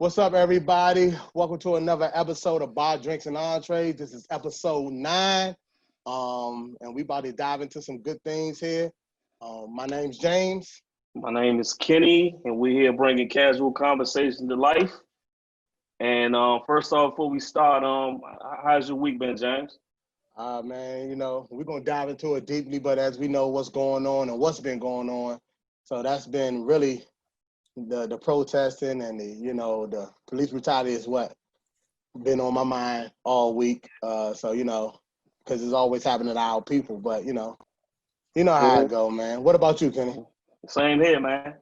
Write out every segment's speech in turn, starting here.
What's up, everybody? Welcome to another episode of Bar, Drinks, and Entrees. This is episode 9, and we about to dive into some good things here. My name's James. My name is Kenny, and we're here bringing casual conversation to life. And first off, before we start, how's your week been, James? Man, we're going to dive into it deeply, but as we know what's going on and what's been going on, so that's been really the protesting and the police brutality is what been on my mind all week. Because it's always happening to our people, but you know how it go, man. What about you, Kenny? Same here, man.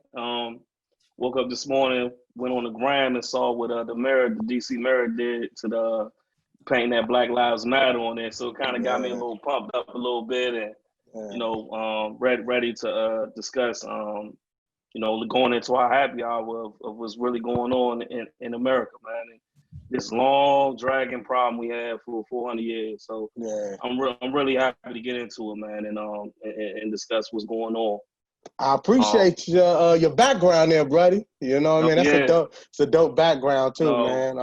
Woke up this morning, went on the gram and saw what the DC mayor did to the painting that Black Lives Matter on there. So it kind of got me a little pumped up a little bit, and ready to discuss going into our happy hour of what's really going on in America, man. And this long dragging problem we had for 400 years. So I'm really happy to get into it, man, and discuss what's going on. I appreciate your background there, buddy. You know what I mean? It's a dope background too, man.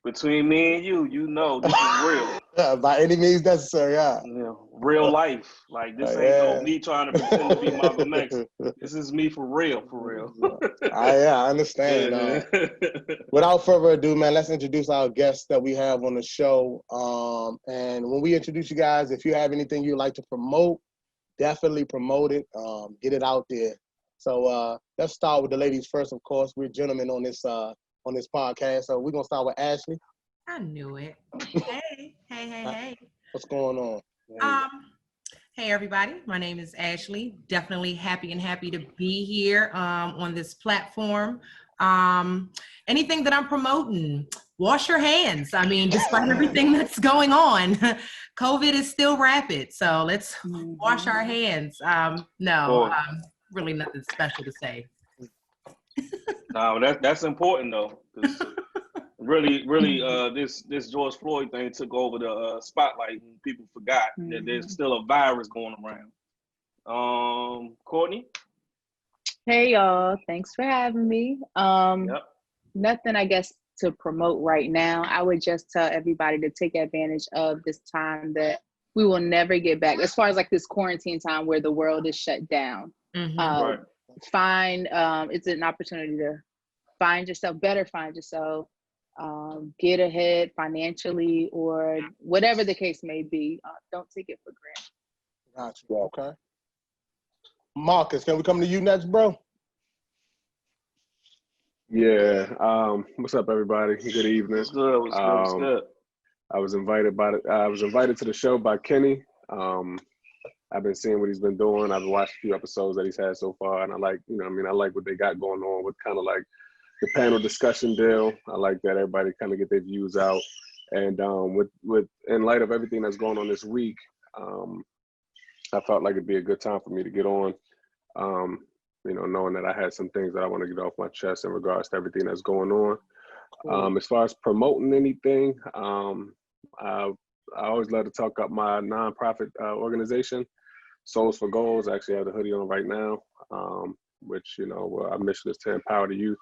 Between me and you know this is real. By any means necessary, yeah. Real life. Like this ain't no me trying to pretend to be Malcolm X. This is me for real. I understand. Without further ado, man, let's introduce our guests that we have on the show. And when we introduce you guys, if you have anything you'd like to promote, definitely promote it. Get it out there. So let's start with the ladies first, of course. We're gentlemen on this podcast. So we're gonna start with Ashley. I knew it. Hey. What's going on? Hey everybody. My name is Ashley. Definitely happy to be here on this platform. Anything that I'm promoting, wash your hands. I mean, despite everything that's going on, COVID is still rapid. So let's wash our hands. Really nothing special to say. No, that's important though. Really, this George Floyd thing took over the spotlight and people forgot that there's still a virus going around. Courtney? Hey y'all, thanks for having me. Nothing I guess to promote right now. I would just tell everybody to take advantage of this time that we will never get back, as far as like this quarantine time where the world is shut down. Right. It's an opportunity to find yourself, get ahead financially or whatever the case may be. Don't take it for granted. Gotcha. Okay. Marcus, can we come to you next, bro? Yeah. What's up, everybody? Good evening. What's good? I was invited to the show by Kenny. I've been seeing what he's been doing. I've watched a few episodes that he's had so far, and I like what they got going on with kind of like the panel discussion deal. I like that everybody kind of get their views out. And with in light of everything that's going on this week, I felt like it'd be a good time for me to get on. Knowing that I had some things that I want to get off my chest in regards to everything that's going on. Cool. As far as promoting anything, I always love to talk up my nonprofit organization, Souls for Goals. I actually have the hoodie on right now, which, our mission is to empower the youth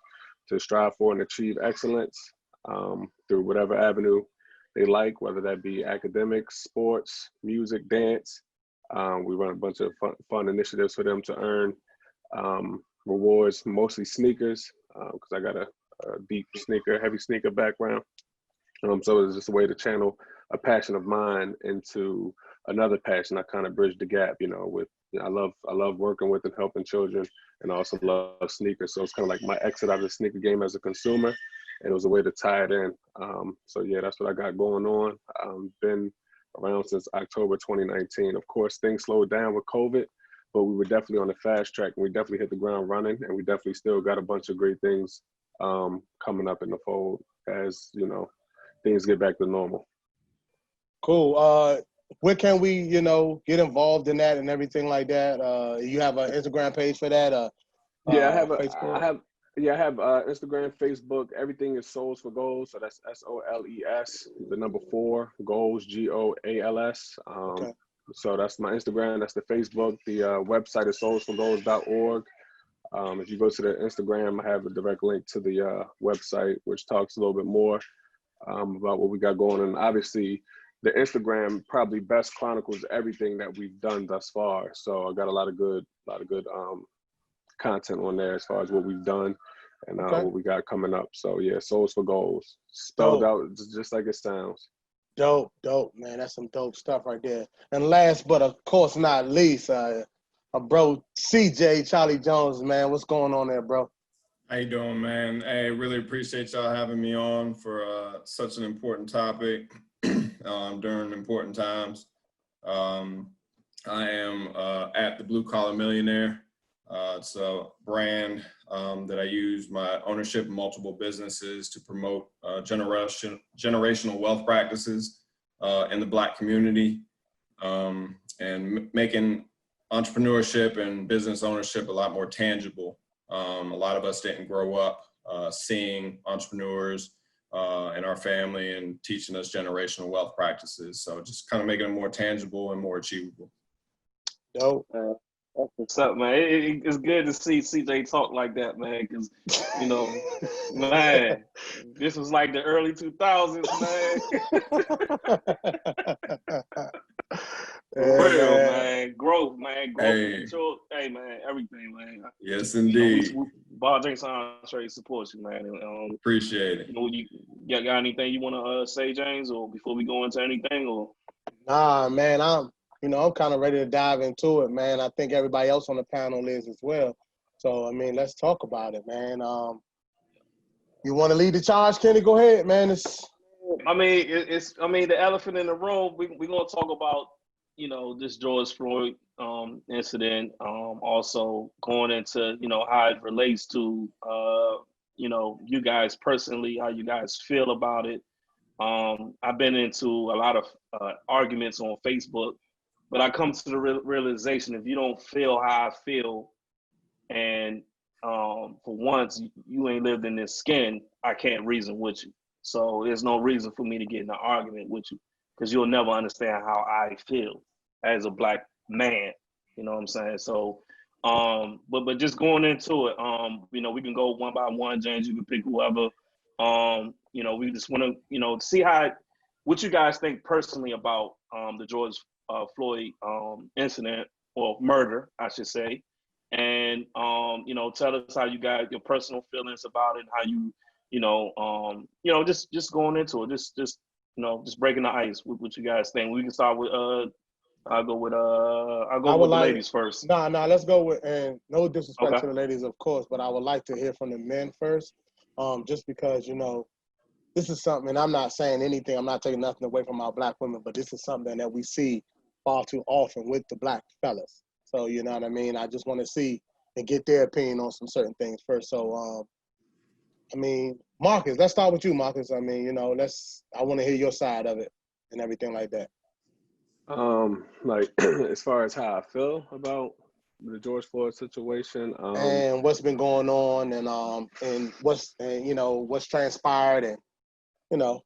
to strive for and achieve excellence through whatever avenue they like, whether that be academics, sports, music, dance. We run a bunch of fun initiatives for them to earn rewards, mostly sneakers, because I got a deep heavy sneaker background. So it's just a way to channel a passion of mine into another passion. I kind of bridge the gap, I love working with and helping children, and I also love sneakers. So it's kind of like my exit out of the sneaker game as a consumer, and it was a way to tie it in. That's what I got going on. Been around since October 2019. Of course, things slowed down with COVID, but we were definitely on the fast track, and we definitely hit the ground running, and we definitely still got a bunch of great things coming up in the fold as, things get back to normal. Cool. Where can we, get involved in that and everything like that? You have an Instagram page for that? I have Instagram, Facebook. Everything is Souls for Goals. So that's SOLES, the number 4, Goals, GOALS. Okay. So that's my Instagram. That's the Facebook. The website is soulsforgoals.org. If you go to the Instagram, I have a direct link to the website, which talks a little bit more about what we got going on. Obviously, the Instagram probably best chronicles everything that we've done thus far. So I got a lot of good content on there as far as what we've done and what we got coming up. So yeah, Souls for Goals, spelled out just like it sounds. Dope, man. That's some dope stuff right there. And last but of course not least, a bro CJ Charlie Jones, man. What's going on there, bro? How you doing, man? Hey, really appreciate y'all having me on for such an important topic during important times. I am at the Blue Collar Millionaire. It's a brand that I use my ownership in multiple businesses to promote generational wealth practices in the Black community, and making entrepreneurship and business ownership a lot more tangible. A lot of us didn't grow up seeing entrepreneurs in our family and teaching us generational wealth practices. So just kind of making it more tangible and more achievable. Dope. That's what's up, man. It's good to see CJ talk like that, man, because, you know, man, this was like the early 2000s, man. For real, man. Growth, man. Hey. Hey, man, everything, man. Yes, indeed. Bar Drinks Entrees supports you, man. Appreciate it. You got anything you want to say, James, or before we go into anything, or? Nah, man, I'm kind of ready to dive into it, man. I think everybody else on the panel is as well. So, I mean, let's talk about it, man. You want to lead the charge, Kenny? Go ahead, man. The elephant in the room. We're gonna talk about, you know, this George Floyd incident. Also going into, you know, how it relates to, you know, you guys personally, how you guys feel about it. I've been into a lot of arguments on Facebook. But I come to the realization, if you don't feel how I feel, and for once you ain't lived in this skin, I can't reason with you. So there's no reason for me to get in an argument with you, because you'll never understand how I feel as a Black man. You know what I'm saying? So, but just going into it, you know, we can go one by one. James, you can pick whoever. You know, we just want to, you know, see what you guys think personally about the George Floyd incident, or murder, I should say, and you know, tell us how you got your personal feelings about it, how you know, just going into it, just you know, just breaking the ice with what you guys think. We can start with I'll go with the ladies first. Nah, let's go with, and no disrespect to the ladies, of course, but I would like to hear from the men first, just because, you know, this is something, and I'm not saying anything, I'm not taking nothing away from our Black women, but this is something that we see far too often with the Black fellas. So, you know what I mean? I just want to see and get their opinion on some certain things first. So, I mean, Marcus, let's start with you, Marcus. I mean, you know, I want to hear your side of it and everything like that. Like, as far as how I feel about the George Floyd situation, and what's been going on, and what's transpired, and, you know.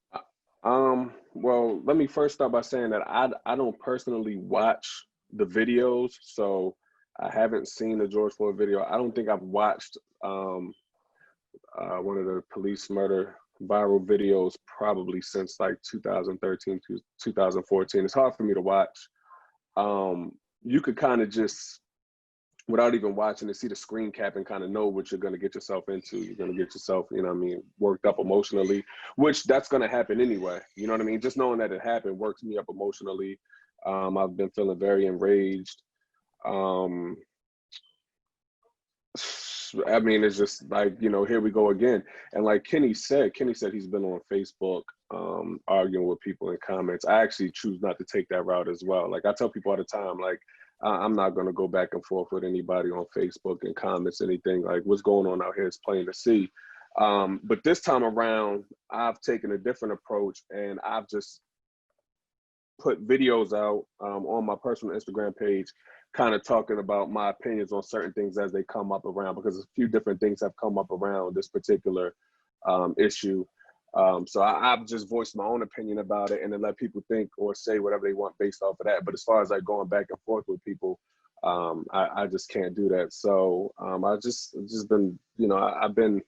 Well, let me first start by saying that I don't personally watch the videos, so I haven't seen the George Floyd video. I don't think I've watched one of the police murder viral videos probably since like 2013 to 2014. It's hard for me to watch. You could kind of just, without even watching it, see the screen cap and kind of know what you're going to get yourself into. You're going to get yourself, you know what I mean, worked up emotionally, which that's going to happen anyway. You know what I mean? Just knowing that it happened works me up emotionally. I've been feeling very enraged. I mean, it's just like, you know, here we go again. And like Kenny said he's been on Facebook arguing with people in comments. I actually choose not to take that route as well. Like I tell people all the time, like, I'm not going to go back and forth with anybody on Facebook and comments, anything. Like what's going on out here is plain to see. But this time around, I've taken a different approach, and I've just put videos out on my personal Instagram page, kind of talking about my opinions on certain things as they come up around, because a few different things have come up around this particular issue. So I've just voiced my own opinion about it, and then let people think or say whatever they want based off of that. But as far as like going back and forth with people, I just can't do that. So I just been, I've been,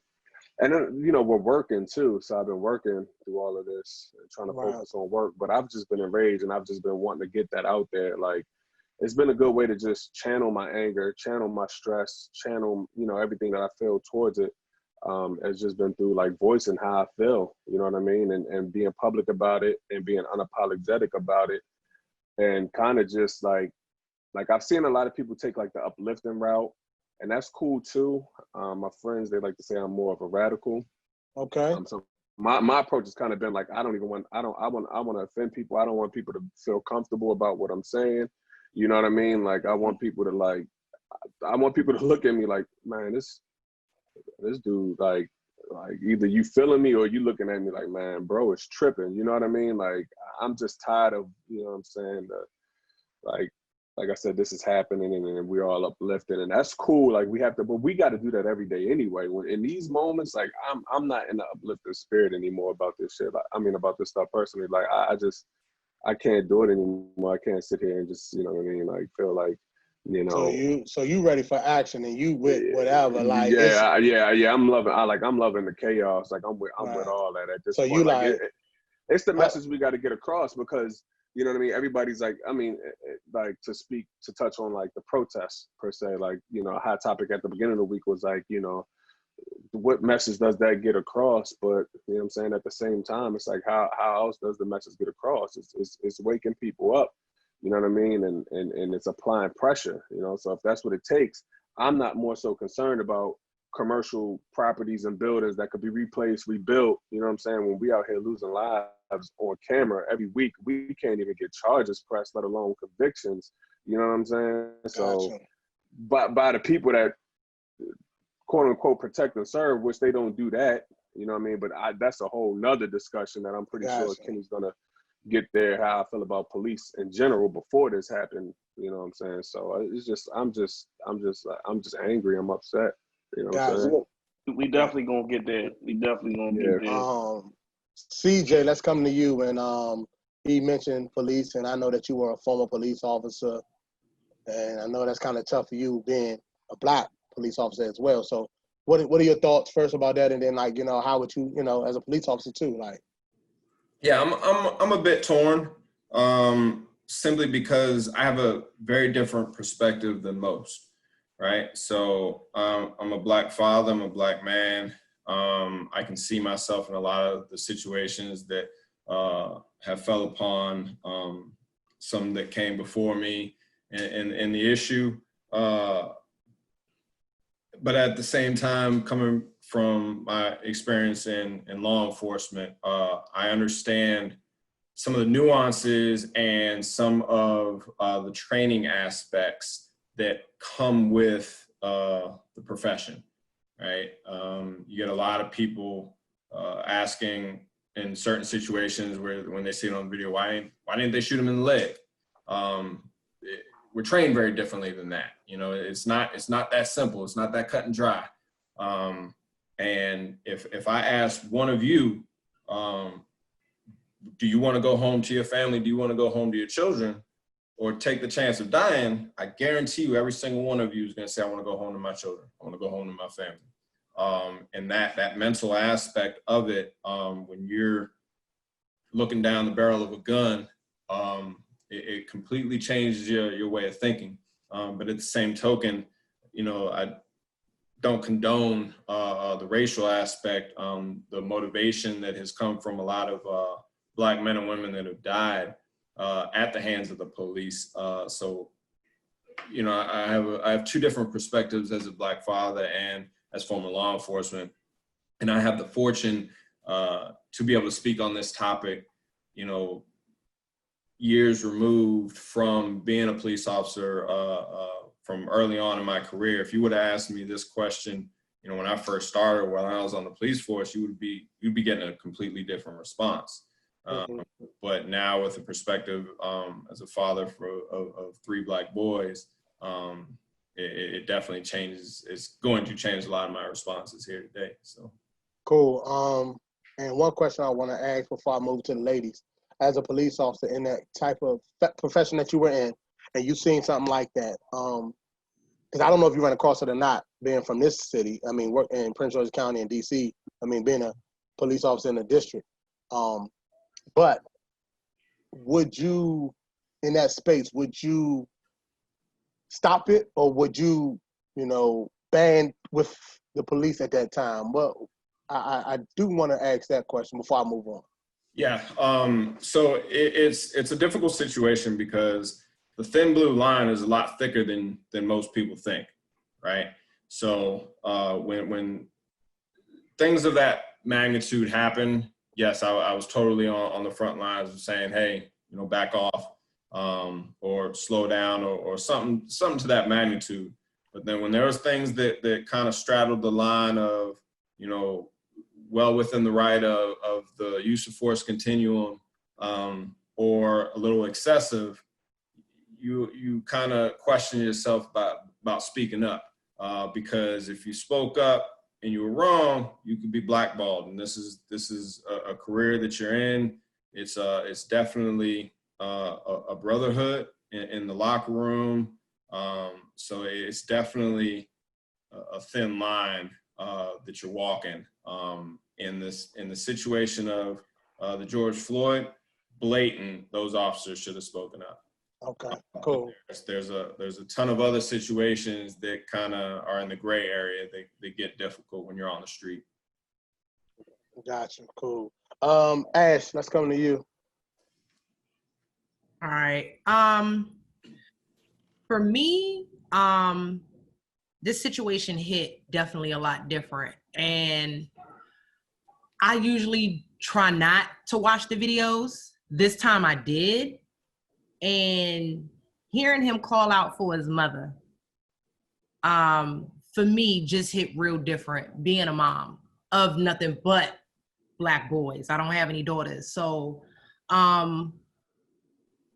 and then, we're working too. So I've been working through all of this and trying to focus on work, but I've just been enraged and I've just been wanting to get that out there. Like, it's been a good way to just channel my anger, channel my stress, channel, everything that I feel towards it. It's just been through like voicing how I feel, you know what I mean? And being public about it and being unapologetic about it. And kind of just like I've seen a lot of people take like the uplifting route, and that's cool too. My friends, they like to say I'm more of a radical. Okay. So my approach has kind of been like, I want to offend people. I don't want people to feel comfortable about what I'm saying. You know what I mean? Like, I want people to look at me like, man, this dude, like either you feeling me or you looking at me like, man, bro, it's tripping. You know what I mean? Like, I'm just tired of, you know what I'm saying? Like I said, this is happening and we're all uplifted, and that's cool. Like, but we got to do that every day anyway. When in these moments, like I'm not in the uplifting spirit anymore about this shit. Like, I mean, about this stuff personally. Like, I can't do it anymore. I can't sit here and just, you know what I mean? Like, feel like, So you ready for action and you with whatever. Like, I'm loving the chaos. Like, I'm with all that at this point. You like it's the message we got to get across, because, you know what I mean? Everybody's like, I mean, like, to touch on like the protests per se, like, a hot topic at the beginning of the week was like, what message does that get across? But, you know what I'm saying? At the same time, it's like, how else does the message get across? It's waking people up, you know what I mean? And it's applying pressure, So if that's what it takes, I'm not more so concerned about commercial properties and buildings that could be replaced, rebuilt, you know what I'm saying? When we out here losing lives on camera every week, we can't even get charges pressed, let alone convictions, you know what I'm saying? So, by the people that quote unquote protect and serve, which they don't do that, you know what I mean? But that's a whole nother discussion that I'm pretty sure Kenny's gonna get there, how I feel about police in general before this happened, you know what I'm saying? So it's just, I'm just angry, I'm upset, you know what I'm saying? We definitely gonna get there. Get there. CJ, let's come to you. And he mentioned police, and I know that you were a former police officer, and I know that's kind of tough for you being a Black police officer as well. So what are your thoughts first about that, and then, like, how would you, as a police officer too, like? Yeah, I'm a bit torn, simply because I have a very different perspective than most, right? So I'm a Black father, I'm a Black man. I can see myself in a lot of the situations that have fell upon some that came before me and the issue. But at the same time, coming from my experience in law enforcement, I understand some of the nuances and some of the training aspects that come with the profession, right? You get a lot of people asking in certain situations where when they see it on video, why didn't they shoot him in the leg? We're trained very differently than that. It's not that simple. It's not that cut and dry. And if I ask one of you, do you want to go home to your family? Do you want to go home to your children, or take the chance of dying? I guarantee you, every single one of you is going to say, I want to go home to my children. I want to go home to my family. And that mental aspect of it, when you're looking down the barrel of a gun, it completely changes your way of thinking. But at the same token, I don't condone the racial aspect, the motivation that has come from a lot of Black men and women that have died at the hands of the police. So, I have two different perspectives as a Black father and as former law enforcement. And I have the fortune to be able to speak on this topic, years removed from being a police officer from early on in my career. If you would have asked me this question, when I first started, when I was on the police force, you'd be getting a completely different response. But now, with the perspective as a father of 3 Black boys, it definitely changes. It's going to change a lot of my responses here today. So cool. And one question I want to ask before I move to the ladies: as a police officer in that type of profession that you were in, and you seen something like that, because I don't know if you run across it or not, being from this city. I mean, work in Prince George's County and D.C. I mean, being a police officer in the district. But would you, in that space, would you stop it, or would you, band with the police at that time? Well, I do want to ask that question before I move on. Yeah. So it's a difficult situation because the thin blue line is a lot thicker than most people think, right? So when things of that magnitude happen, yes, I was totally on the front lines of saying, hey, back off, or slow down, or something to that magnitude. But then when there was things that kind of straddled the line of, well within the right of the use of force continuum, or a little excessive, you kind of question yourself about speaking up, because if you spoke up and you were wrong, you could be blackballed. And this is a career that you're in. It's definitely a brotherhood in the locker room. So it's definitely a thin line that you're walking. In the situation of the George Floyd, blatant, those officers should have spoken up. Okay, cool. There's a ton of other situations that kind of are in the gray area. They get difficult when you're on the street. Gotcha. Cool. Ash, let's come to you. All right. For me, this situation hit definitely a lot different. And I usually try not to watch the videos. This time I did. And hearing him call out for his mother, for me, just hit real different, being a mom of nothing but Black boys. I don't have any daughters. So I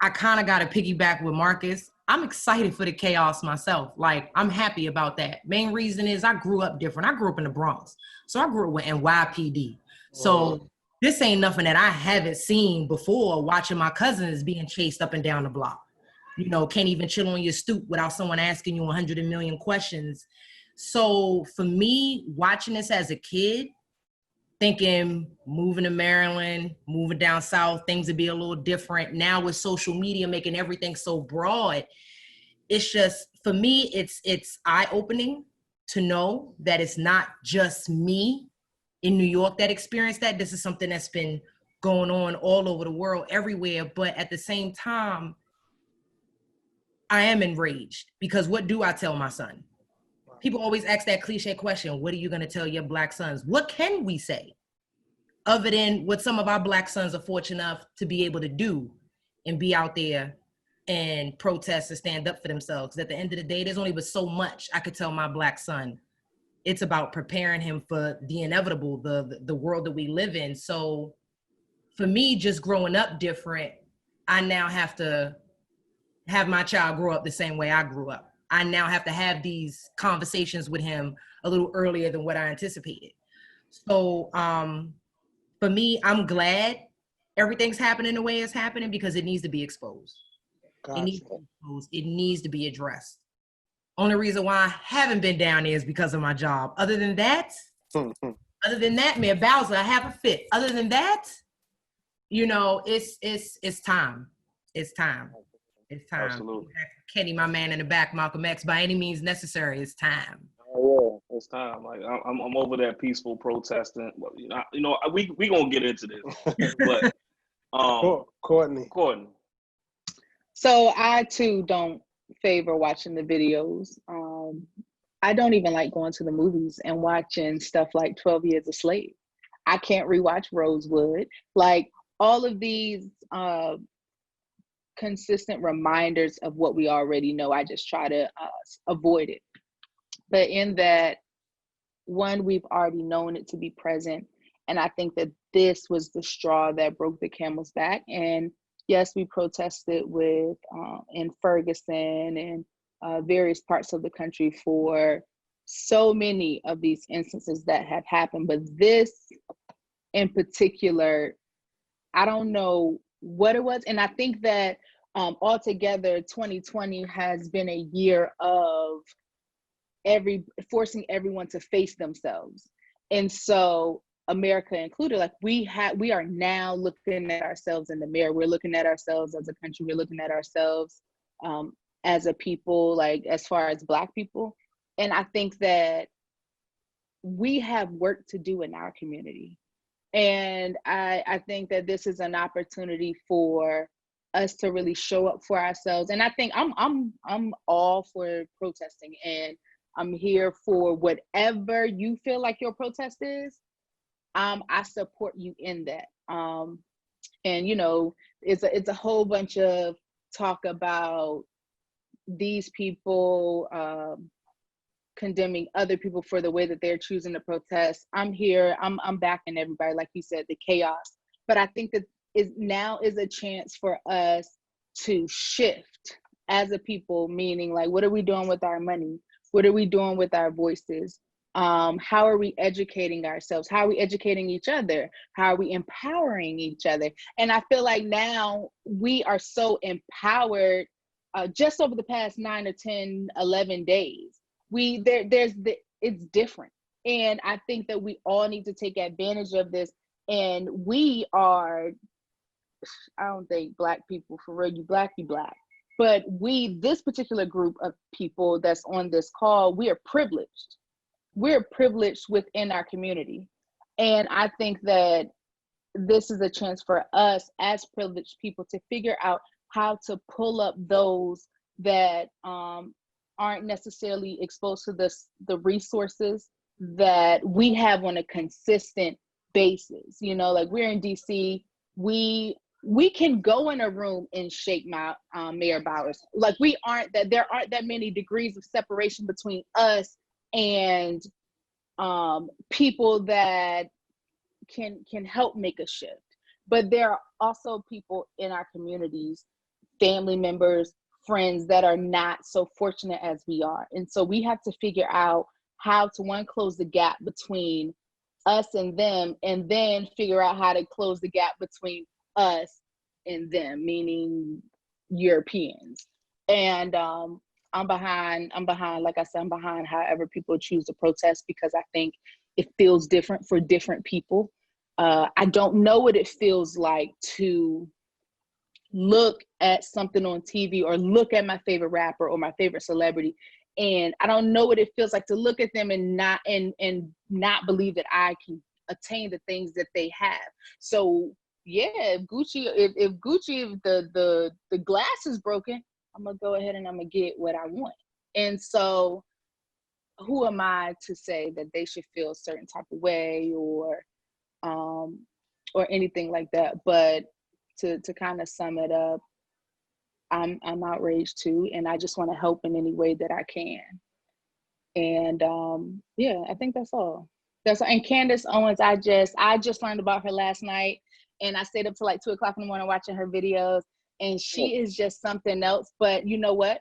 kind of got to piggyback with Marcus. I'm excited for the chaos myself. Like, I'm happy about that. Main reason is I grew up different. I grew up in the Bronx. So I grew up with NYPD. So this ain't nothing that I haven't seen before, watching my cousins being chased up and down the block. Can't even chill on your stoop without someone asking you 100 million questions. So for me, watching this as a kid, thinking moving to Maryland, moving down south, things would be a little different. Now with social media making everything so broad, it's just, for me, it's eye-opening to know that it's not just me in New York that experienced that. This is something that's been going on all over the world, everywhere. But at the same time, I am enraged, because what do I tell my son? People always ask that cliche question, what are you gonna tell your Black sons? What can we say other than what some of our Black sons are fortunate enough to be able to do and be out there and protest and stand up for themselves? At the end of the day, there's only but so much I could tell my Black son. It's about preparing him for the inevitable, the world that we live in. So for me, just growing up different, I now have to have my child grow up the same way I grew up. I now have to have these conversations with him a little earlier than what I anticipated. So for me, I'm glad everything's happening the way it's happening, because it needs to be exposed. Gotcha. It needs to be exposed. It needs to be addressed. Only reason why I haven't been down there is because of my job. Other than that, Mayor Bowser, I have a fit. Other than that, it's time. It's time. It's time. Absolutely. Kenny, my man in the back, Malcolm X, by any means necessary, it's time. Oh yeah, it's time. Like I'm over that peaceful protesting. We gonna get into this, but Courtney. So I too don't favor watching the videos. I don't even like going to the movies and watching stuff like 12 Years a Slave. I can't rewatch Rosewood. Like, all of these consistent reminders of what we already know, I just try to avoid it. But in that, one, we've already known it to be present. And I think that this was the straw that broke the camel's back. And yes, we protested with in Ferguson and various parts of the country for so many of these instances that have happened. But this in particular, I don't know what it was. And I think that altogether, 2020 has been a year of forcing everyone to face themselves. And so America included, like we are now looking at ourselves in the mirror. We're looking at ourselves as a country. We're looking at ourselves as a people, like as far as Black people. And I think that we have work to do in our community. And I think that this is an opportunity for us to really show up for ourselves. And I think I'm all for protesting, and I'm here for whatever you feel like your protest is. I support you in that. And you know, it's a whole bunch of talk about these people condemning other people for the way that they're choosing to protest. I'm here. I'm backing everybody, like you said, the chaos. But I think that now is a chance for us to shift as a people, meaning like, what are we doing with our money? What are we doing with our voices? How are we educating ourselves? How are we educating each other? How are we empowering each other? And I feel like now we are so empowered just over the past 9 or 10, 11 days. It's different. And I think that we all need to take advantage of this. And we are, I don't think Black people, for real, you Black. But this particular group of people that's on this call, we are privileged. We're privileged within our community. And I think that this is a chance for us as privileged people to figure out how to pull up those that aren't necessarily exposed to the resources that we have on a consistent basis. You know, like we're in DC, we can go in a room and shake Mayor Bowers. Like there aren't that many degrees of separation between us and people that can help make a shift. But there are also people in our communities, family members, friends that are not so fortunate as we are. And so we have to figure out how to close the gap between us and them, and then figure out how to close the gap between us and them, meaning Europeans. And I'm behind, like I said, I'm behind however people choose to protest, because I think it feels different for different people. I don't know what it feels like to look at something on TV or look at my favorite rapper or my favorite celebrity, and I don't know what it feels like to look at them and not believe that I can attain the things that they have. So yeah, if the glass is broken, I'm gonna go ahead and I'm gonna get what I want. And so who am I to say that they should feel a certain type of way or anything like that? But to kind of sum it up, I'm outraged too, and I just want to help in any way that I can. And yeah, I think that's all. And Candace Owens, I just learned about her last night, and I stayed up till like 2 o'clock in the morning watching her videos, and she is just something else. But you know what?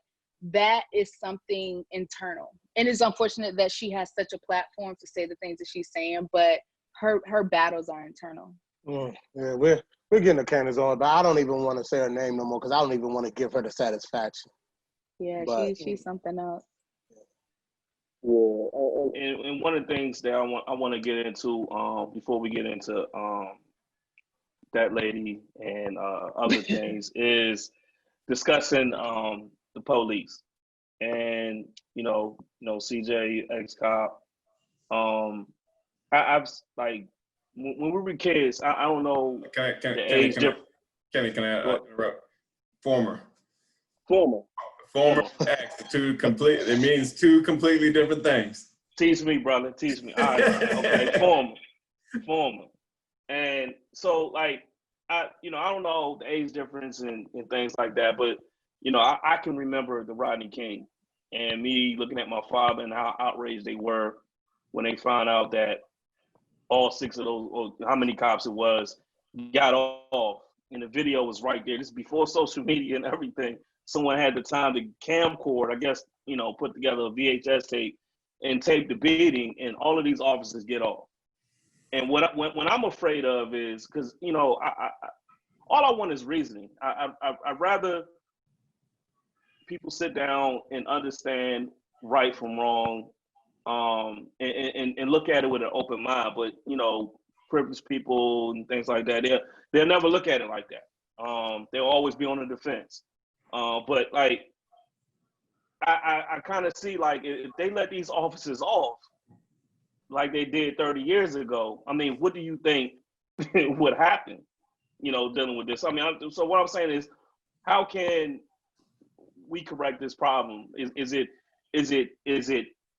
That is something internal, and it's unfortunate that she has such a platform to say the things that she's saying, but her battles are internal. Yeah, we're getting to Candace on, but I don't even want to say her name no more because I don't even want to give her the satisfaction. Yeah, but she's something else. Yeah, and one of the things that I want to get into before we get into that lady and other things is discussing the police and you know CJ ex-cop. I've like when we were kids. I don't know the age difference. Kenny, can I interrupt? Former. It means two completely different things. Teach me, brother. Teach me. All right. Okay. Former. And so, like, I don't know the age difference and things like that, but I can remember the Rodney King and me looking at my father and how outraged they were when they found out that all 6 of those, or how many cops it was, got off. And the video was right there. This is before social media and everything. Someone had the time to camcord, I guess, put together a VHS tape and tape the beating, and all of these officers get off. And what I'm afraid of is, because, all I want is reasoning. I'd rather people sit down and understand right from wrong, and look at it with an open mind. But privileged people and things like that, they'll never look at it like that. They'll always be on the defense. But like, I kind of see, like, if they let these officers off like they did 30 years ago, I mean, what do you think would happen, dealing with this? I mean, so what I'm saying is, how can we correct this problem? Is it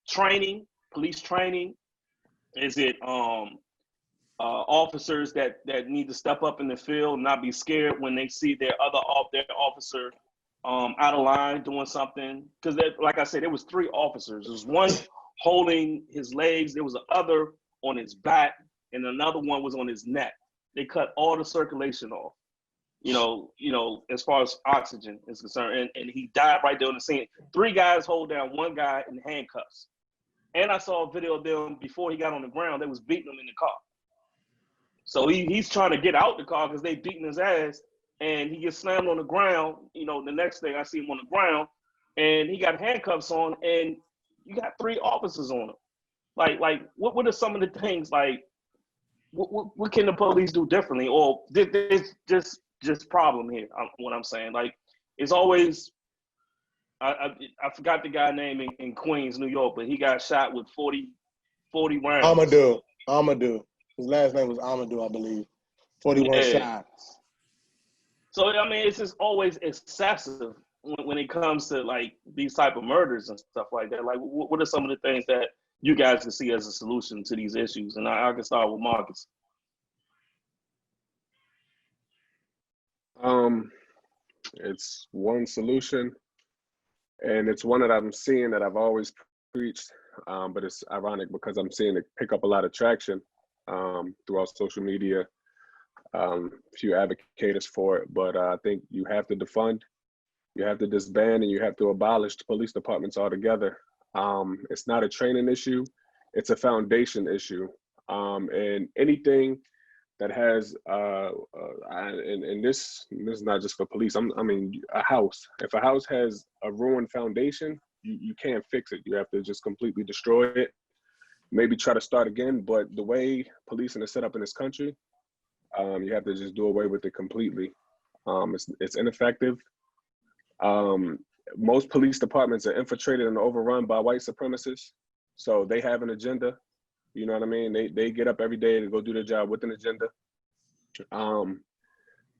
training, police training? Is it officers that need to step up in the field and not be scared when they see their officer out of line doing something? Because like I said, there was 3 officers. There was one holding his legs, there was the other on his back, and another one was on his neck. They cut all the circulation off, as far as oxygen is concerned, and he died right there on the scene. 3 guys hold down one guy in handcuffs. And I saw a video of them before he got on the ground. They was beating him in the car. So he's trying to get out the car because they beating his ass, and he gets slammed on the ground. The next thing I see him on the ground, and he got handcuffs on, and you got 3 officers on him. Like what are some of the things, like, what can the police do differently? Or there's just problem here, what I'm saying. Like, it's always, I forgot the guy name in Queens, New York, but he got shot with 40 rounds. Amadou. His last name was Amadou, I believe. 41 shots. So, I mean, it's just always excessive when it comes to, like, these type of murders and stuff like that. Like, what are some of the things that you guys can see as a solution to these issues? And I can start with Marcus. It's one solution, and it's one that I'm seeing that I've always preached, but it's ironic because I'm seeing it pick up a lot of traction throughout social media. Few advocators for it, but I think you have to defund, you have to disband, and you have to abolish the police departments altogether. It's not a training issue, it's a foundation issue. And anything that has, and this is not just for police, I mean, a house. If a house has a ruined foundation, you can't fix it. You have to just completely destroy it, maybe try to start again. But the way policing is set up in this country, you have to just do away with it completely. It's ineffective. Most police departments are infiltrated and overrun by white supremacists. So they have an agenda. You know what I mean? They get up every day to go do their job with an agenda.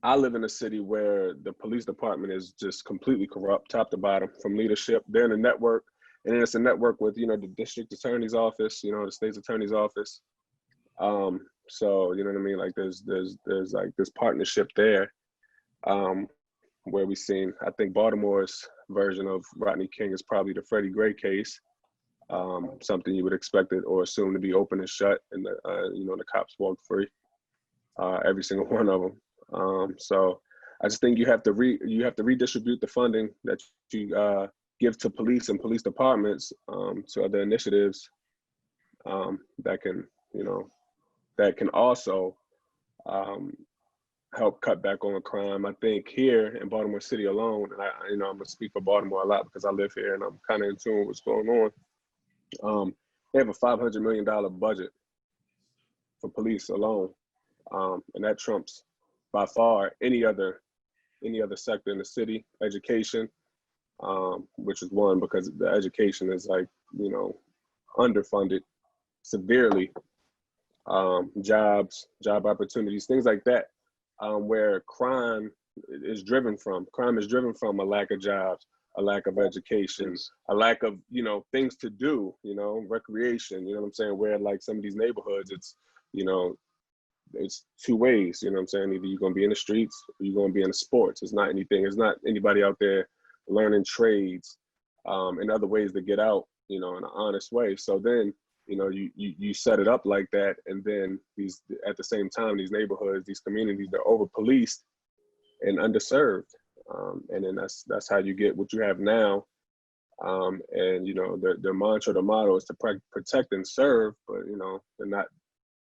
I live in a city where the police department is just completely corrupt, top to bottom, from leadership. They're in a network, and then it's a network with, the district attorney's office, the state's attorney's office. So, you know what I mean? Like there's like this partnership there, where we've seen, I think Baltimore's version of Rodney King is probably the Freddie Gray case. Something you would expect it or assume to be open and shut, and the cops walked free, every single one of them. So I just think you have to redistribute the funding that you give to police and police departments to other initiatives that can also help cut back on crime. I think here in Baltimore City alone, and I'm gonna speak for Baltimore a lot because I live here and I'm kind of in tune with what's going on. They have a $500 million budget for police alone, and that trumps by far any other sector in the city. Education, which is one, because the education is underfunded severely. Job opportunities, things like that, where crime is driven from. Crime is driven from a lack of jobs, a lack of education, a lack of, things to do, recreation, what I'm saying? Where like some of these neighborhoods, it's, it's 2 ways, what I'm saying? Either you're going to be in the streets or you're going to be in the sports. It's not anybody out there learning trades and other ways to get out, in an honest way. So then, you set it up like that, and then at the same time, these neighborhoods, these communities, they're over-policed and underserved. And then that's how you get what you have now. And their mantra, the motto is to protect and serve, but they're not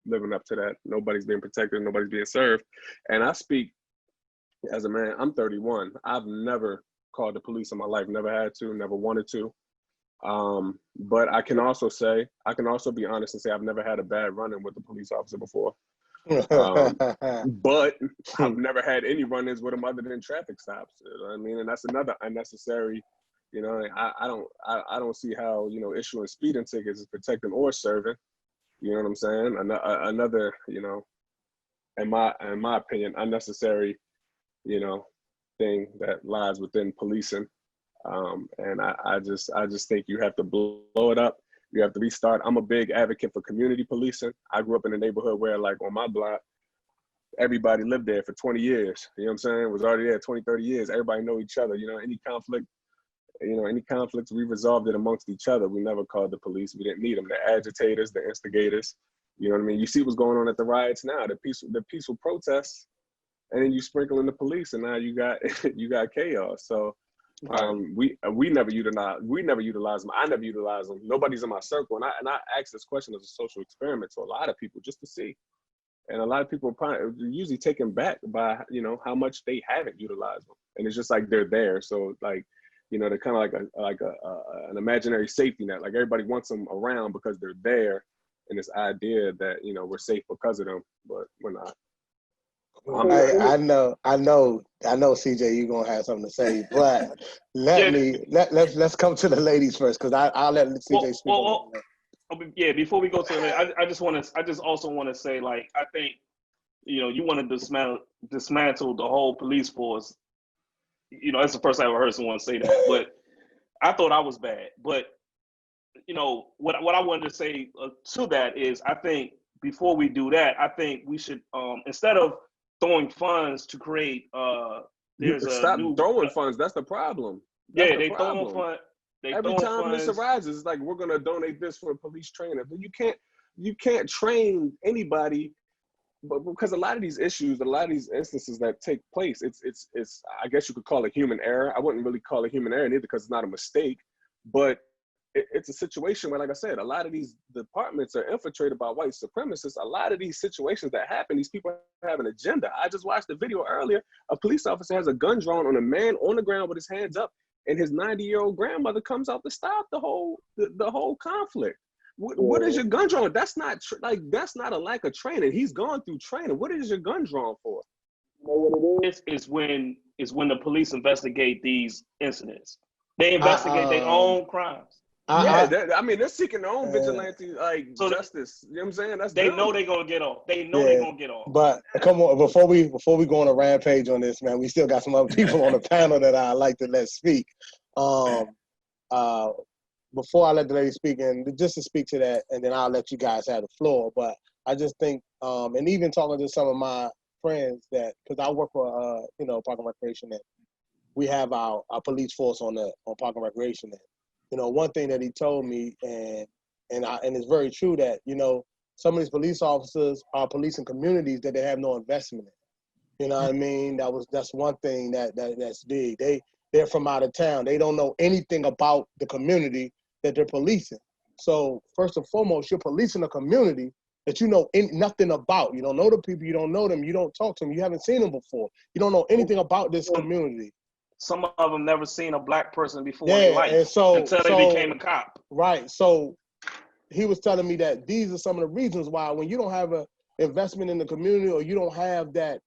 living up to that. Nobody's being protected, nobody's being served. And I speak as a man, I'm 31. I've never called the police in my life. Never had to, never wanted to. But I can also be honest and say I've never had a bad run-in with a police officer before. But I've never had any run-ins with them other than traffic stops. You know what I mean? And that's another unnecessary, you know, I don't see how, you know, issuing speeding tickets is protecting or serving. You know what I'm saying? Another, you know, in my opinion, unnecessary, you know, thing that lies within policing. And I just think you have to blow it up. You have to restart. I'm a big advocate for community policing. I grew up in a neighborhood where, like, on my block, everybody lived there for 20 years. You know what I'm saying? Was already there 20, 30 years. Everybody know each other. You know, any conflicts, we resolved it amongst each other. We never called the police. We didn't need them. The agitators, the instigators. You know what I mean? You see what's going on at the riots now, the peaceful protests, and then you sprinkle in the police, and now you got chaos. So we never utilize them. I never utilize them. Nobody's in my circle, and I ask this question as a social experiment to a lot of people just to see. And a lot of people are usually taken back by, you know, how much they haven't utilized them, and it's just like they're there. So, like, you know, they're kind of like an imaginary safety net. Like, everybody wants them around because they're there, and this idea that, you know, we're safe because of them, but we're not. I know, CJ, you're gonna have something to say, but let's come to the ladies first, because I'll let CJ speak. Yeah, before we go to the, I just also want to say, like, I think, you know, you want to dismantle the whole police force. You know, that's the first time I ever heard someone say that, but I thought I was bad. But, you know, what I wanted to say to that is, I think before we do that, I think we should, instead of throwing funds to create, stop throwing funds. That's the problem. They throwing funds. Every time this arises, it's like, we're gonna donate this for a police trainer. But you can't train anybody. But because a lot of these issues, a lot of these instances that take place, it's I guess you could call it human error. I wouldn't really call it human error neither, because it's not a mistake, but it's a situation where, like I said, a lot of these departments are infiltrated by white supremacists. A lot of these situations that happen, these people have an agenda. I just watched a video earlier. A police officer has a gun drawn on a man on the ground with his hands up, and his 90-year-old grandmother comes out to stop the whole conflict. What is your gun drawn? That's not that's not a lack of training. He's gone through training. What is your gun drawn for? You know what it is? It's when the police investigate these incidents. They investigate their own crimes. I mean, they're seeking their own vigilante justice. You know what I'm saying? They know they're gonna get off. They know they're gonna get off. But come on, before we go on a rampage on this, man, we still got some other people on the panel that I'd like to let speak. Before I let the lady speak, and just to speak to that, and then I'll let you guys have the floor. But I just think, and even talking to some of my friends, that because I work for Park and Recreation, and we have our police force on Park and Recreation. And, you know, one thing that he told me, and it's very true, that, you know, some of these police officers are policing communities that they have no investment in. You know what I mean? That's one thing that's big. They're from out of town. They don't know anything about the community that they're policing. So first and foremost, you're policing a community that you know nothing about. You don't know the people. You don't know them. You don't talk to them. You haven't seen them before. You don't know anything about this community. Some of them never seen a black person before in their life, until they became a cop. Right. So he was telling me that these are some of the reasons why, when you don't have an investment in the community, or you don't have that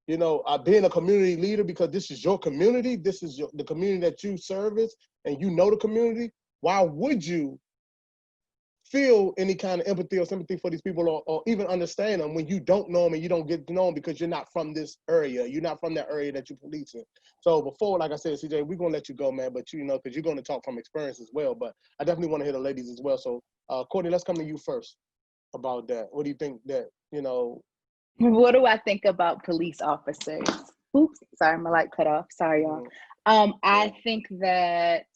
you know, being a community leader, because this is your community, this is the community that you service, and you know the community, why would you feel any kind of empathy or sympathy for these people, or even understand them, when you don't know them and you don't get to know them because you're not from this area, you're not from that area that you're policing. So before, like I said, CJ, we're going to let you go, man, but you know, because you're going to talk from experience as well, but I definitely want to hear the ladies as well. So Courtney, let's come to you first about that. What do you think that, you know? What do I think about police officers? Oops, sorry, my light cut off. Sorry, y'all. I think that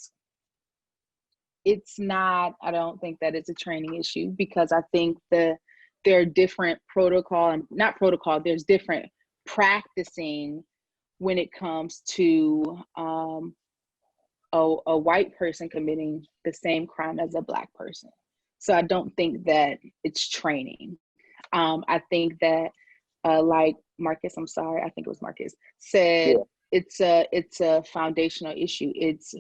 I don't think that it's a training issue, because I think there are different there's different practicing when it comes to a white person committing the same crime as a black person. So I don't think that it's training. I think that like Marcus, I'm sorry, I think it was Marcus, said, it's a foundational issue. It's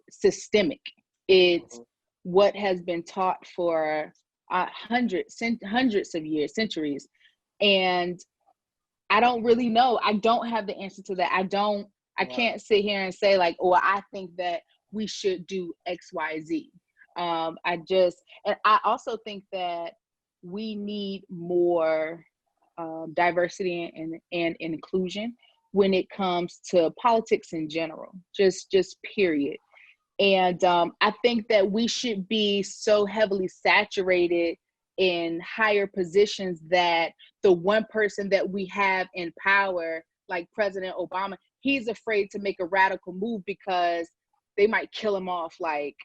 systemic. It's what has been taught for hundreds of years, centuries. And I don't really know. I don't have the answer to that. I can't sit here and say like, oh, I think that we should do X, Y, Z. And I also think that we need more diversity and inclusion when it comes to politics in general, just period. And I think that we should be so heavily saturated in higher positions that the one person that we have in power, like President Obama, he's afraid to make a radical move because they might kill him off like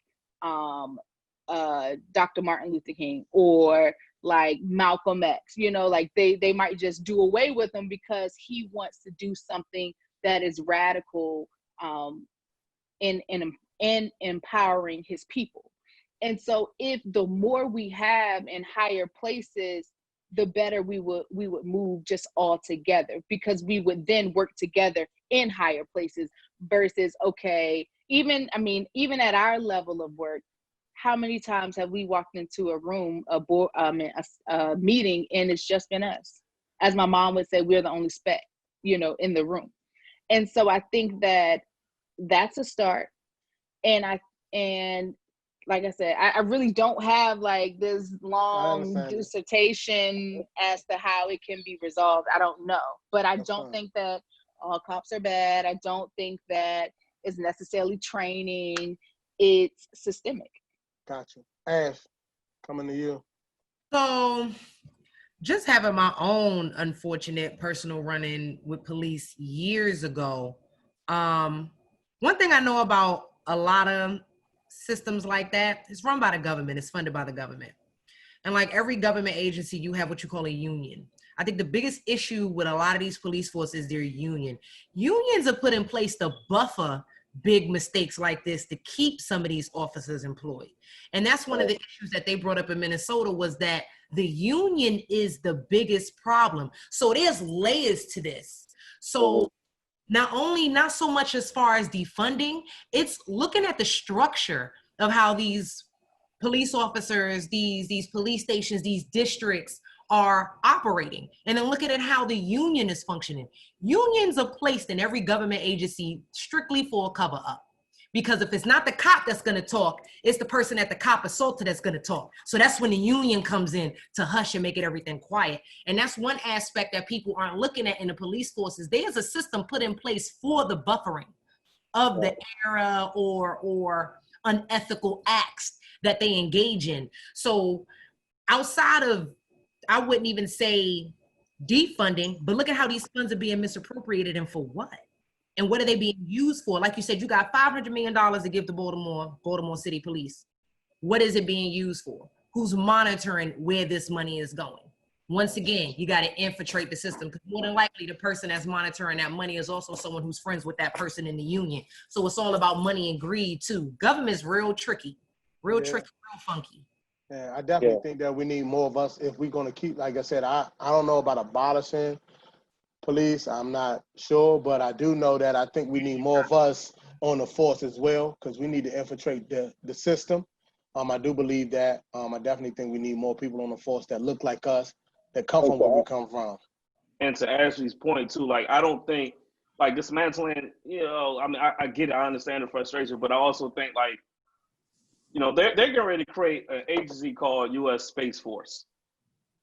Dr. Martin Luther King or like Malcolm X, like they might just do away with him because he wants to do something that is radical in empowering his people. And so if the more we have in higher places, the better we would move just all together, because we would then work together in higher places versus, okay, even at our level of work, how many times have we walked into a room, a meeting, and it's just been us? As my mom would say, we're the only speck, in the room. And so I think that that's a start. And like I said, I really don't have like this long dissertation as to how it can be resolved. I don't know, but I don't think that all cops are bad. I don't think that it's necessarily training. It's systemic. Gotcha. Ash, coming to you. So just having my own unfortunate personal run-in with police years ago. One thing I know about a lot of systems like that, it's run by the government, it's funded by the government. And like every government agency, you have what you call a union. I think the biggest issue with a lot of these police forces is their union. Unions are put in place to buffer big mistakes like this, to keep some of these officers employed. And that's one of the issues that they brought up in Minnesota, was that the union is the biggest problem. So there's layers to this. So not so much as far as defunding, it's looking at the structure of how these police officers, these police stations, these districts are operating, and then looking at how the union is functioning. Unions are placed in every government agency strictly for a cover up, because if it's not the cop that's going to talk, it's the person that the cop assaulted that's going to talk. So that's when the union comes in to hush and make everything quiet. And that's one aspect that people aren't looking at in the police forces. There's a system put in place for the buffering of the error or unethical acts that they engage in. So outside of, I wouldn't even say defunding, but look at how these funds are being misappropriated, and for what? And what are they being used for? Like you said, you got $500 million to give to Baltimore City Police. What is it being used for? Who's monitoring where this money is going? Once again, you got to infiltrate the system, because more than likely the person that's monitoring that money is also someone who's friends with that person in the union. So it's all about money and greed too. Government's real tricky, tricky, real funky. Yeah, I definitely think that we need more of us if we're going to keep, like I said, I don't know about abolishing police. I'm not sure, but I do know that I think we need more of us on the force as well, because we need to infiltrate the system. I do believe that. I definitely think we need more people on the force that look like us, that come from where we come from. And to Ashley's point too, like I don't think like dismantling, I get it, I understand the frustration, but I also think like, they're getting ready to create an agency called U.S. Space Force.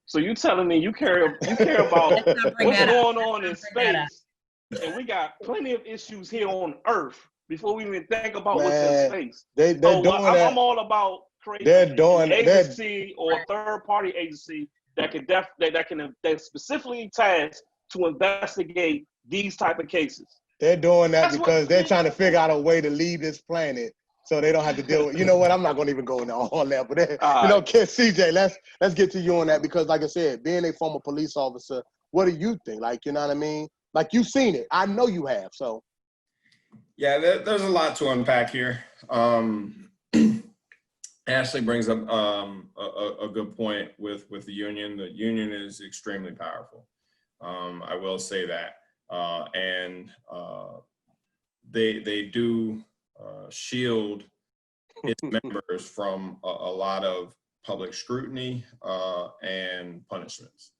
So you telling me you care about what's going on in space, and we got plenty of issues here on Earth before we even think about what's in space. I'm all about creating an agency or a third-party agency that's specifically tasked to investigate these type of cases. They're doing that because they're trying to figure out a way to leave this planet, so they don't have to deal with, I'm not going to even go into all that, but CJ, let's get to you on that, because like I said, being a former police officer, what do you think? Like, you know what I mean? Like, you've seen it. I know you have, so. Yeah, there's a lot to unpack here. Ashley brings up a good point with the union. The union is extremely powerful. I will say that. And they do shield its members from a lot of public scrutiny and punishments.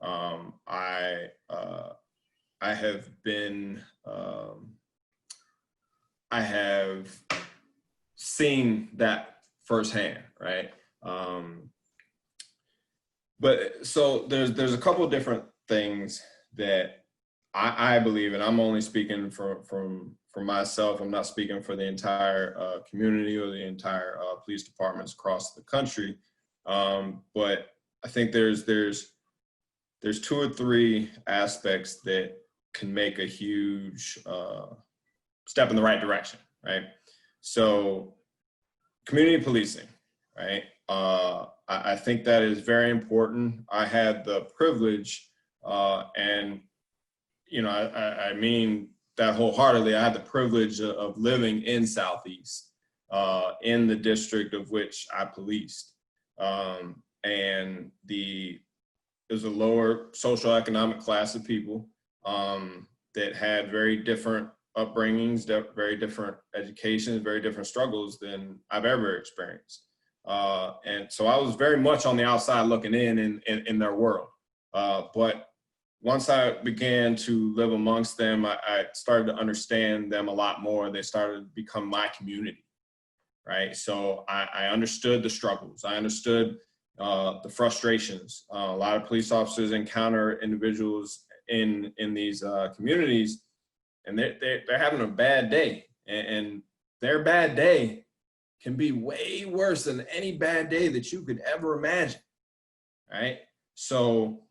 I have been, I have seen that firsthand, right? But so there's a couple of different things that I believe, and I'm only speaking from myself. I'm not speaking for the entire community or the entire police departments across the country. But I think there's 2 or 3 aspects that can make a huge step in the right direction, right? So community policing, right? I think that is very important. I had the privilege, and you know, I mean that wholeheartedly. I had the privilege of living in Southeast, in the district of which I policed, and there's a lower social economic class of people that had very different upbringings, very different educations, very different struggles than I've ever experienced. And so I was very much on the outside looking in their world. But once I began to live amongst them, I started to understand them a lot more. They started to become my community, right? So I understood the struggles. I understood the frustrations. A lot of police officers encounter individuals in these communities, and they're having a bad day, and their bad day can be way worse than any bad day that you could ever imagine, right? So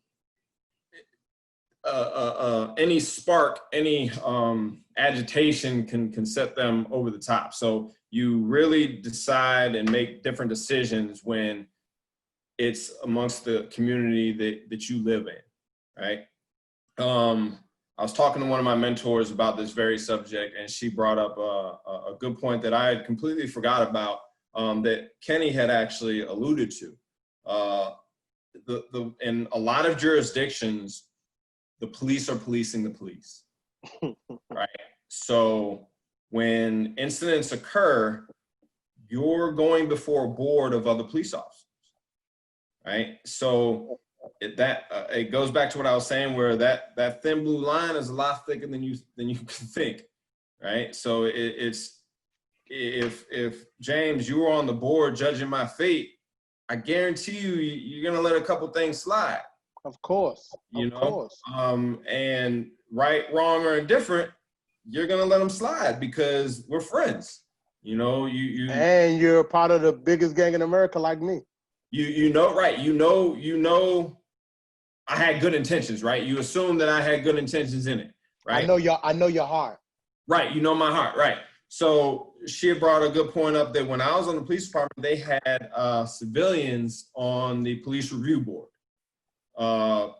any spark, any agitation can set them over the top. So you really decide and make different decisions when it's amongst the community that you live in, right? I was talking to one of my mentors about this very subject, and she brought up a good point that I had completely forgot about, that Kenny had actually alluded to. In a lot of jurisdictions, the police are policing the police, right? So when incidents occur, you're going before a board of other police officers, right? So it goes back to what I was saying, where that thin blue line is a lot thicker than you can think, right? So it's if James, you were on the board judging my fate, I guarantee you're gonna let a couple things slide. Of course. You know, of course. And right, wrong, or indifferent, you're gonna let them slide because we're friends. You know, and you're part of the biggest gang in America, like me. You know, right? You know, I had good intentions, right? You assume that I had good intentions in it, right? I know your heart. Right, you know my heart, right? So she had brought a good point up that when I was on the police department, they had civilians on the police review board.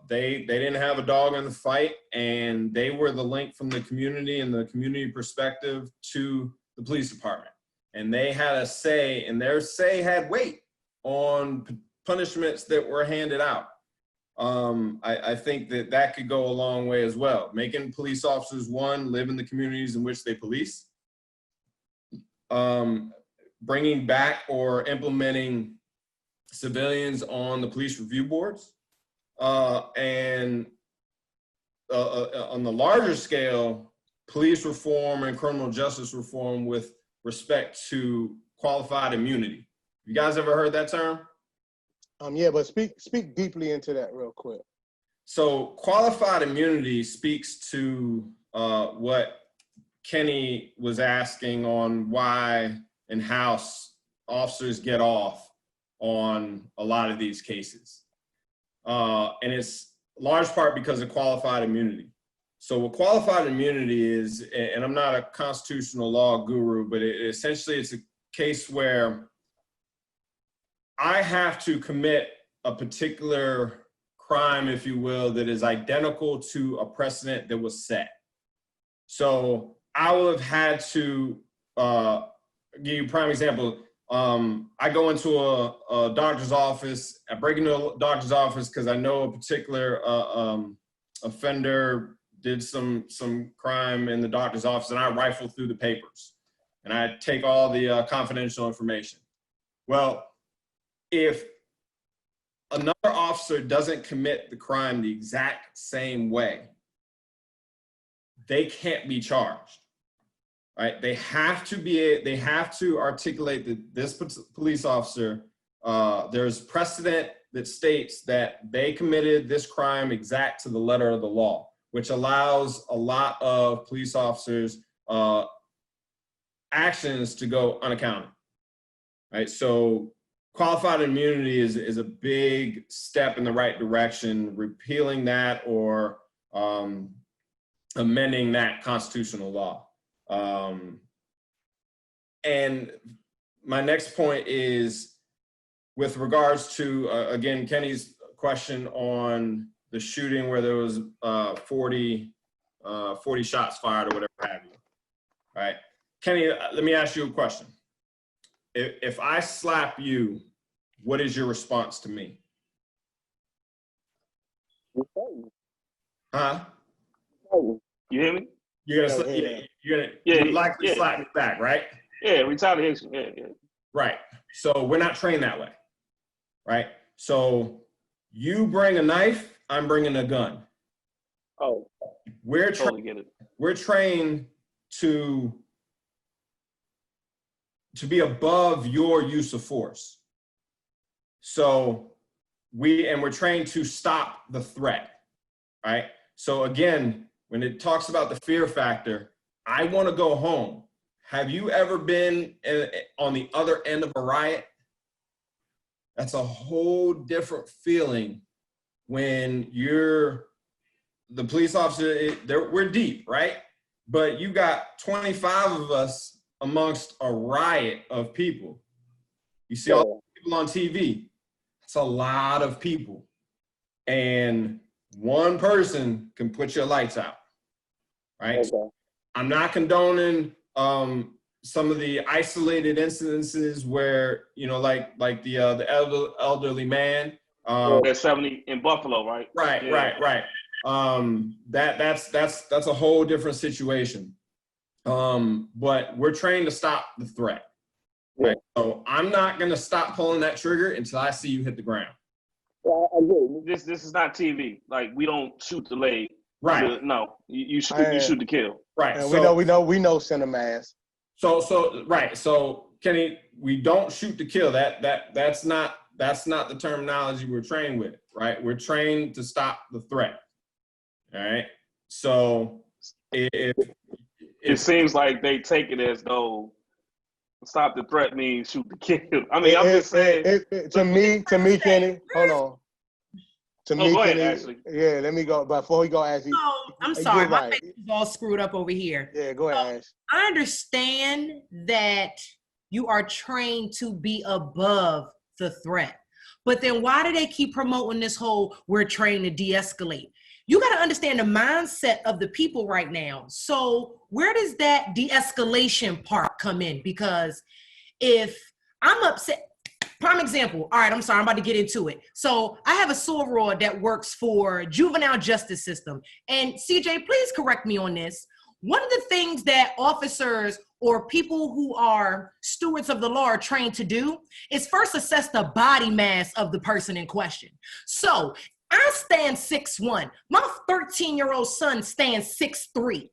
They didn't have a dog in the fight, and they were the link from the community and the community perspective to the police department. And they had a say, and their say had weight on punishments that were handed out. I think that could go a long way as well. Making police officers, one, live in the communities in which they police. Bringing back or implementing civilians on the police review boards. And on the larger scale, police reform and criminal justice reform with respect to qualified immunity. You guys ever heard that term? Yeah, but speak deeply into that real quick. So qualified immunity speaks to what Kenny was asking on why and how officers get off on a lot of these cases. And it's large part because of qualified immunity. So what qualified immunity is, and I'm not a constitutional law guru, but essentially it's a case where I have to commit a particular crime, if you will, that is identical to a precedent that was set. So I will have had to, give you a prime example. I go into a doctor's office, I break into a doctor's office because I know a particular offender did some crime in the doctor's office, and I rifle through the papers and I take all the confidential information. Well, if another officer doesn't commit the crime the exact same way, they can't be charged, right? They have to articulate that this police officer, there's precedent that states that they committed this crime exact to the letter of the law, which allows a lot of police officers' actions to go unaccounted, right? So qualified immunity is a big step in the right direction, repealing that or amending that constitutional law. And my next point is with regards to, again, Kenny's question on the shooting where there was 40 shots fired or whatever have you, right? Kenny, let me ask you a question. If I slap you, what is your response to me? Huh? You hear me? You're gonna likely slap me back, right? Yeah, retaliation. Yeah. Right. So we're not trained that way, right? So you bring a knife, I'm bringing a gun. Oh, We're totally get it. We're trained to be above your use of force. So we're trained to stop the threat, right? So again, when it talks about the fear factor, I want to go home. Have you ever been on the other end of a riot? That's a whole different feeling when you're the police officer. We're deep, right? But you got 25 of us amongst a riot of people. You see all the people on TV. It's a lot of people. And one person can put your lights out, right? Okay. So I'm not condoning some of the isolated incidences where, like the elderly man. There's 70 in Buffalo, right? Right, yeah. right. That's a whole different situation. But we're trained to stop the threat. Right? So I'm not gonna stop pulling that trigger until I see you hit the ground. Well, I agree. This is not TV. Like, we don't shoot the leg. Right. No, you shoot the kill. Right. And so, we know cinemass. So right. So Kenny, we don't shoot to kill. That's not the terminology we're trained with. Right. We're trained to stop the threat. All right. So if it seems like they take it as though stop the threat means shoot the kill. I mean, I'm just saying. To me, Kenny, hold on. To me, go ahead, Kenny, Ashley. Yeah, let me go. Before we go, Ashley. Oh, I'm sorry. My face is all screwed up over here. Yeah, go ahead, Ash. I understand that you are trained to be above the threat. But then why do they keep promoting this whole we're trained to de-escalate? You got to understand the mindset of the people right now. So where does that de-escalation part come in? Because if I'm upset, prime example. All right, I'm sorry, I'm about to get into it. So I have a soror that works for juvenile justice system. And CJ, please correct me on this. One of the things that officers or people who are stewards of the law are trained to do is first assess the body mass of the person in question. So I stand 6'1". My 13-year-old son stands 6'3".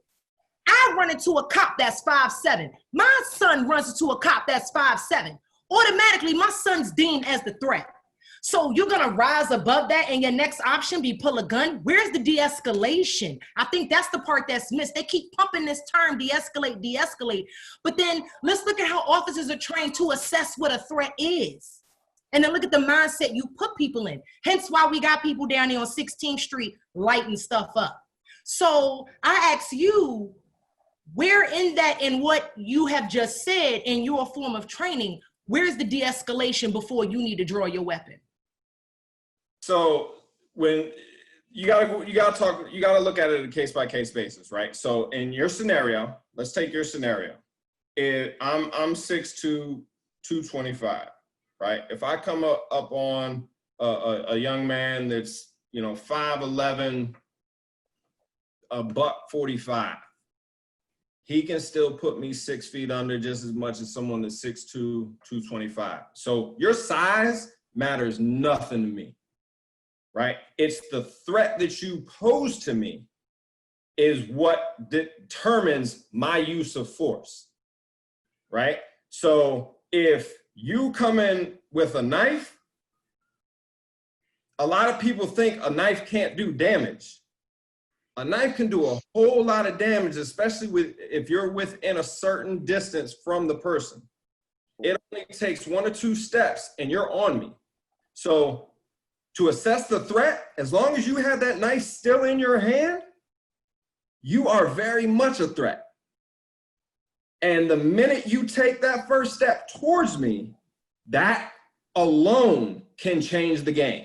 I run into a cop that's 5'7". My son runs into a cop that's 5'7". Automatically, my son's deemed as the threat. So you're gonna rise above that and your next option be pull a gun? Where's the de-escalation? I think that's the part that's missed. They keep pumping this term, de-escalate. But then let's look at how officers are trained to assess what a threat is. And then look at the mindset you put people in. Hence why we got people down there on 16th Street lighting stuff up. So I ask you, where in that, in what you have just said in your form of training, where's the de-escalation before you need to draw your weapon? So when you gotta look at it on a case-by-case basis, right? So in your scenario, let's take your scenario. I'm 6'2", 225, right? If I come up on a young man that's 5'11", a $145. He can still put me 6 feet under just as much as someone that's 6'2", 225. So your size matters nothing to me, right? It's the threat that you pose to me is what determines my use of force, right? So if you come in with a knife, a lot of people think a knife can't do damage. A knife can do a whole lot of damage, especially if you're within a certain distance from the person. It only takes 1 or 2 steps and you're on me. So to assess the threat, as long as you have that knife still in your hand, you are very much a threat. And the minute you take that first step towards me, that alone can change the game.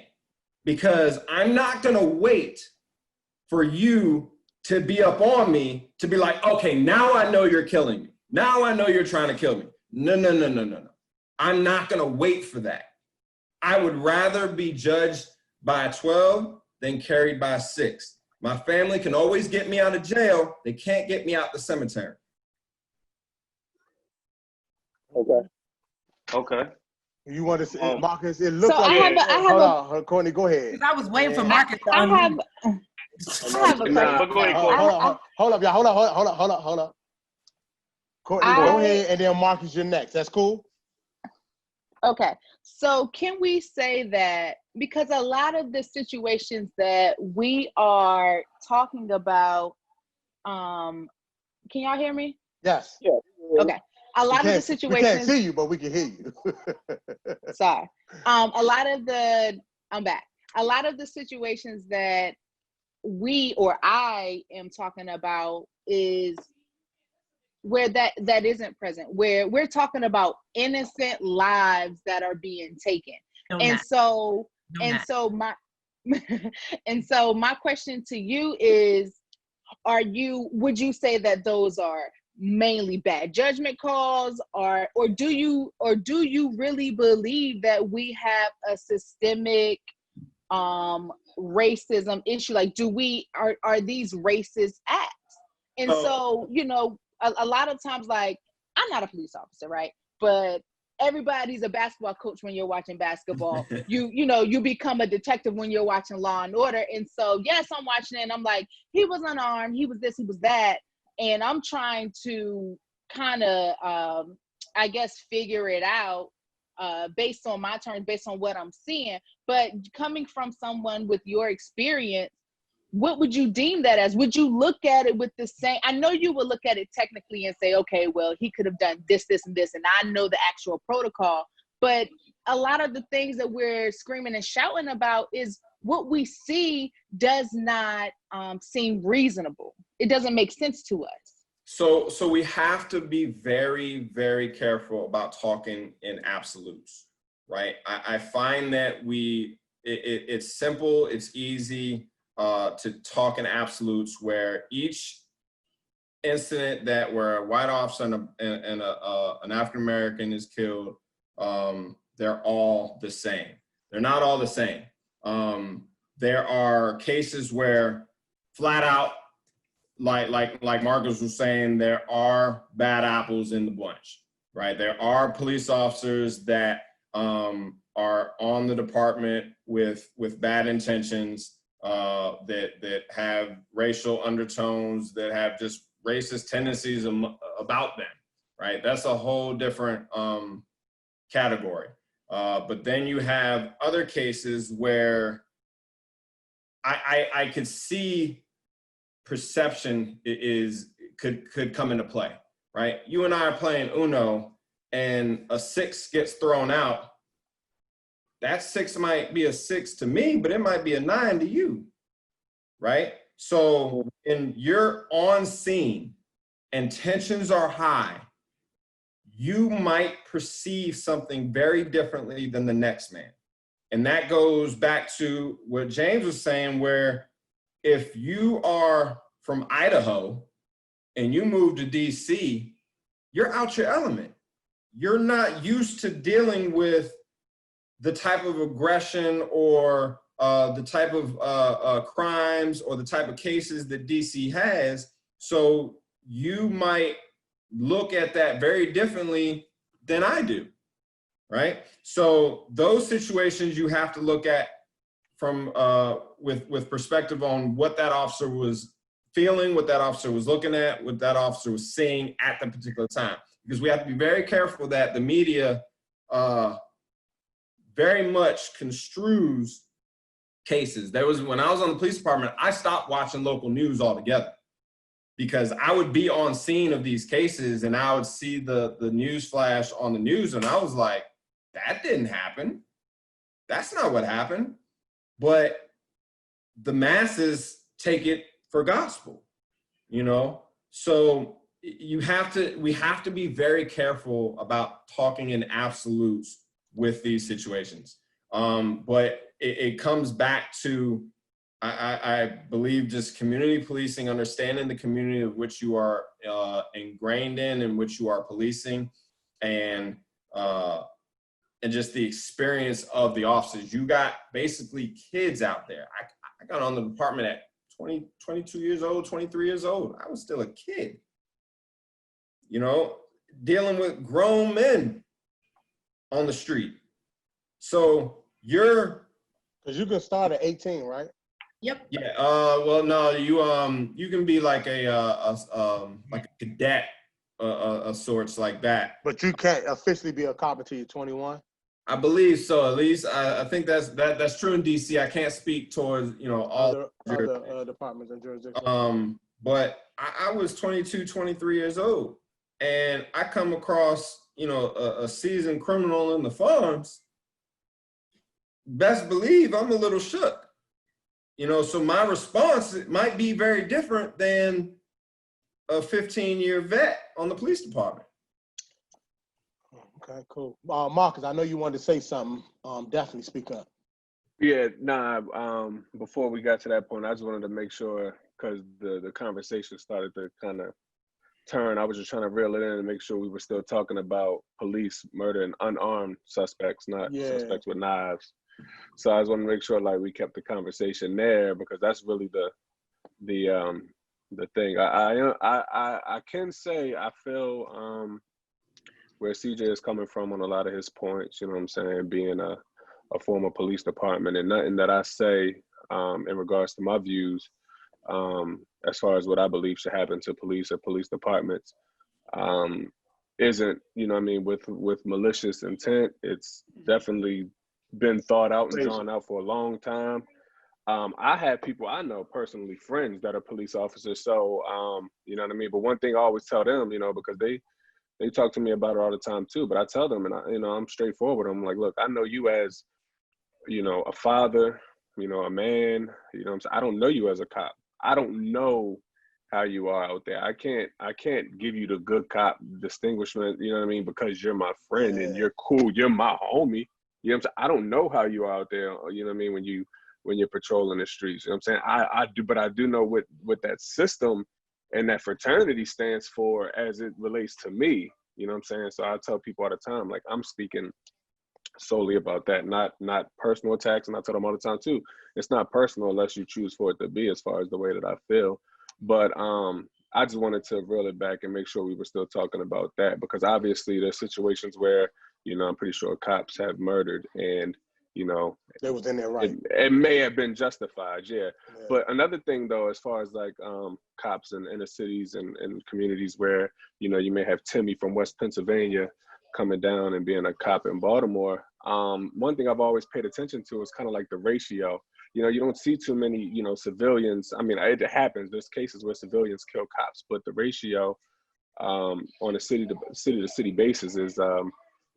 Because I'm not gonna wait for you to be up on me to be like, okay, now I know you're killing me. Now I know you're trying to kill me. No. I'm not gonna wait for that. I would rather be judged by a 12 than carried by a 6. My family can always get me out of jail. They can't get me out the cemetery. Okay. You want to say, Marcus? It looks So like. hold on, Courtney, go ahead. I was waiting for Marcus. I have a question. Hold up, y'all. Hold up. Courtney, go ahead, and then Marcus, you're next. That's cool? Okay. So can we say that, because a lot of the situations that we are talking about, can y'all hear me? Yes. Yeah. Okay. A lot of the situations. We can't see you, but we can hear you. Sorry. I'm back. A lot of the situations that I am talking about is where that isn't present, where we're talking about innocent lives that are being taken. So my question to you is, would you say that those are mainly bad judgment calls, or do you really believe that we have a systemic racism issue? Like, are these racist acts? And so, you know, a lot of times, like, I'm not a police officer, right? But everybody's a basketball coach when you're watching basketball. You become a detective when you're watching Law and Order. And so, yes, I'm watching it and I'm like, he was unarmed, he was this, he was that. And I'm trying to kind of, I guess, figure it out based on my terms, based on what I'm seeing. But coming from someone with your experience, what would you deem that as? Would you look at it with the same? I know you would look at it technically and say, okay, well, he could have done this, this, and this, and I know the actual protocol. But a lot of the things that we're screaming and shouting about is what we see does not seem reasonable. It doesn't make sense to us. So we have to be very, very careful about talking in absolutes, right? I find that it's simple, it's easy to talk in absolutes, where each incident where a white officer and an African-American is killed, they're all the same. They're not all the same. There are cases where flat out, like Marcus was saying, there are bad apples in the bunch, right? There are police officers that are on the department with bad intentions, that have racial undertones, that have just racist tendencies about them, right? That's a whole different category. But then you have other cases where I could see perception could come into play, right? You and I are playing Uno and a 6 gets thrown out. That 6 might be a 6 to me, but it might be a 9 to you, right? So when you're on scene and tensions are high, you might perceive something very differently than the next man. And that goes back to what James was saying, where if you are from Idaho and you move to DC, you're out your element. You're not used to dealing with the type of aggression or the type of crimes or the type of cases that DC has. So you might look at that very differently than I do, right? So those situations you have to look at from with perspective on what that officer was feeling, what that officer was looking at, what that officer was seeing at the particular time. Because we have to be very careful that the media very much construes cases. When I was on the police department, I stopped watching local news altogether because I would be on scene of these cases and I would see the news flash on the news and I was like, that didn't happen. That's not what happened. But the masses take it for gospel, you know? So we have to be very careful about talking in absolutes with these situations. But it comes back to, I believe, just community policing, understanding the community of which you are ingrained in which you are policing, and just the experience of the officers. You got basically kids out there. I got on the department at 22 years old, 23 years old. I was still a kid, you know, dealing with grown men on the street. So because you can start at 18, right? Yep. Yeah. Well, no, you can be like a cadet, of sorts like that. But you can't officially be a cop until you're 21. I believe so. At least I think that's true in DC. I can't speak towards all other departments and jurisdictions. But I was 22, 23 years old, and I come across a seasoned criminal in the farms. Best believe I'm a little shook. So my response might be very different than a 15-year vet on the police department. Okay, cool. Marcus, I know you wanted to say something. Definitely speak up. Yeah, before we got to that point, I just wanted to make sure, because the conversation started to kind of turn. I was just trying to reel it in and make sure we were still talking about police murdering unarmed suspects, not suspects with knives. So I just want to make sure we kept the conversation there, because that's really the thing. I can say I feel where CJ is coming from on a lot of his points, you know what I'm saying, being a former police department, and nothing that I say in regards to my views as far as what I believe should happen to police or police departments isn't, with malicious intent. It's definitely been thought out and drawn out for a long time. I have people I know personally, friends that are police officers, so you know what I mean. But one thing I always tell them, because they talk to me about it all the time too, but I tell them, and I'm straightforward. I'm like, look, I know you as, a father, a man, I don't know you as a cop. I don't know how you are out there. I can't give you the good cop distinguishment, because you're my friend and you're cool, you're my homie. I don't know how you are out there, when you're patrolling the streets. I do, but I do know what that system and that fraternity stands for as it relates to me. So I tell people all the time, I'm speaking solely about that, not personal attacks. And I tell them all the time too, it's not personal unless you choose for it to be, as far as the way that I feel. But I just wanted to reel it back and make sure we were still talking about that, because obviously there's situations where, I'm pretty sure cops have murdered, and they was in there, right? It may have been justified, yeah. But another thing though, as far as cops in inner cities and communities where, you may have Timmy from West Pennsylvania coming down and being a cop in Baltimore. One thing I've always paid attention to is kind of the ratio. You don't see too many, civilians. I mean, it happens. There's cases where civilians kill cops, but the ratio on a city to city basis is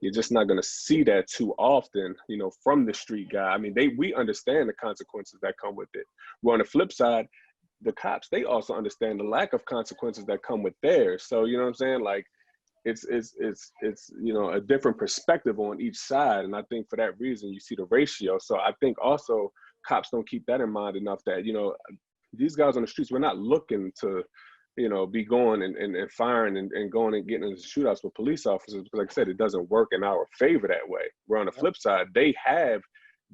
you're just not going to see that too often, from the street guy. I mean, we understand the consequences that come with it. Well, on the flip side, the cops, they also understand the lack of consequences that come with theirs. So, you know what I'm saying? It's a different perspective on each side. And I think for that reason, you see the ratio. So I think also cops don't keep that in mind enough that, these guys on the streets, we're not looking to, be going and firing and going and getting into shootouts with police officers, because like I said, it doesn't work in our favor that way. Where on the flip side, they have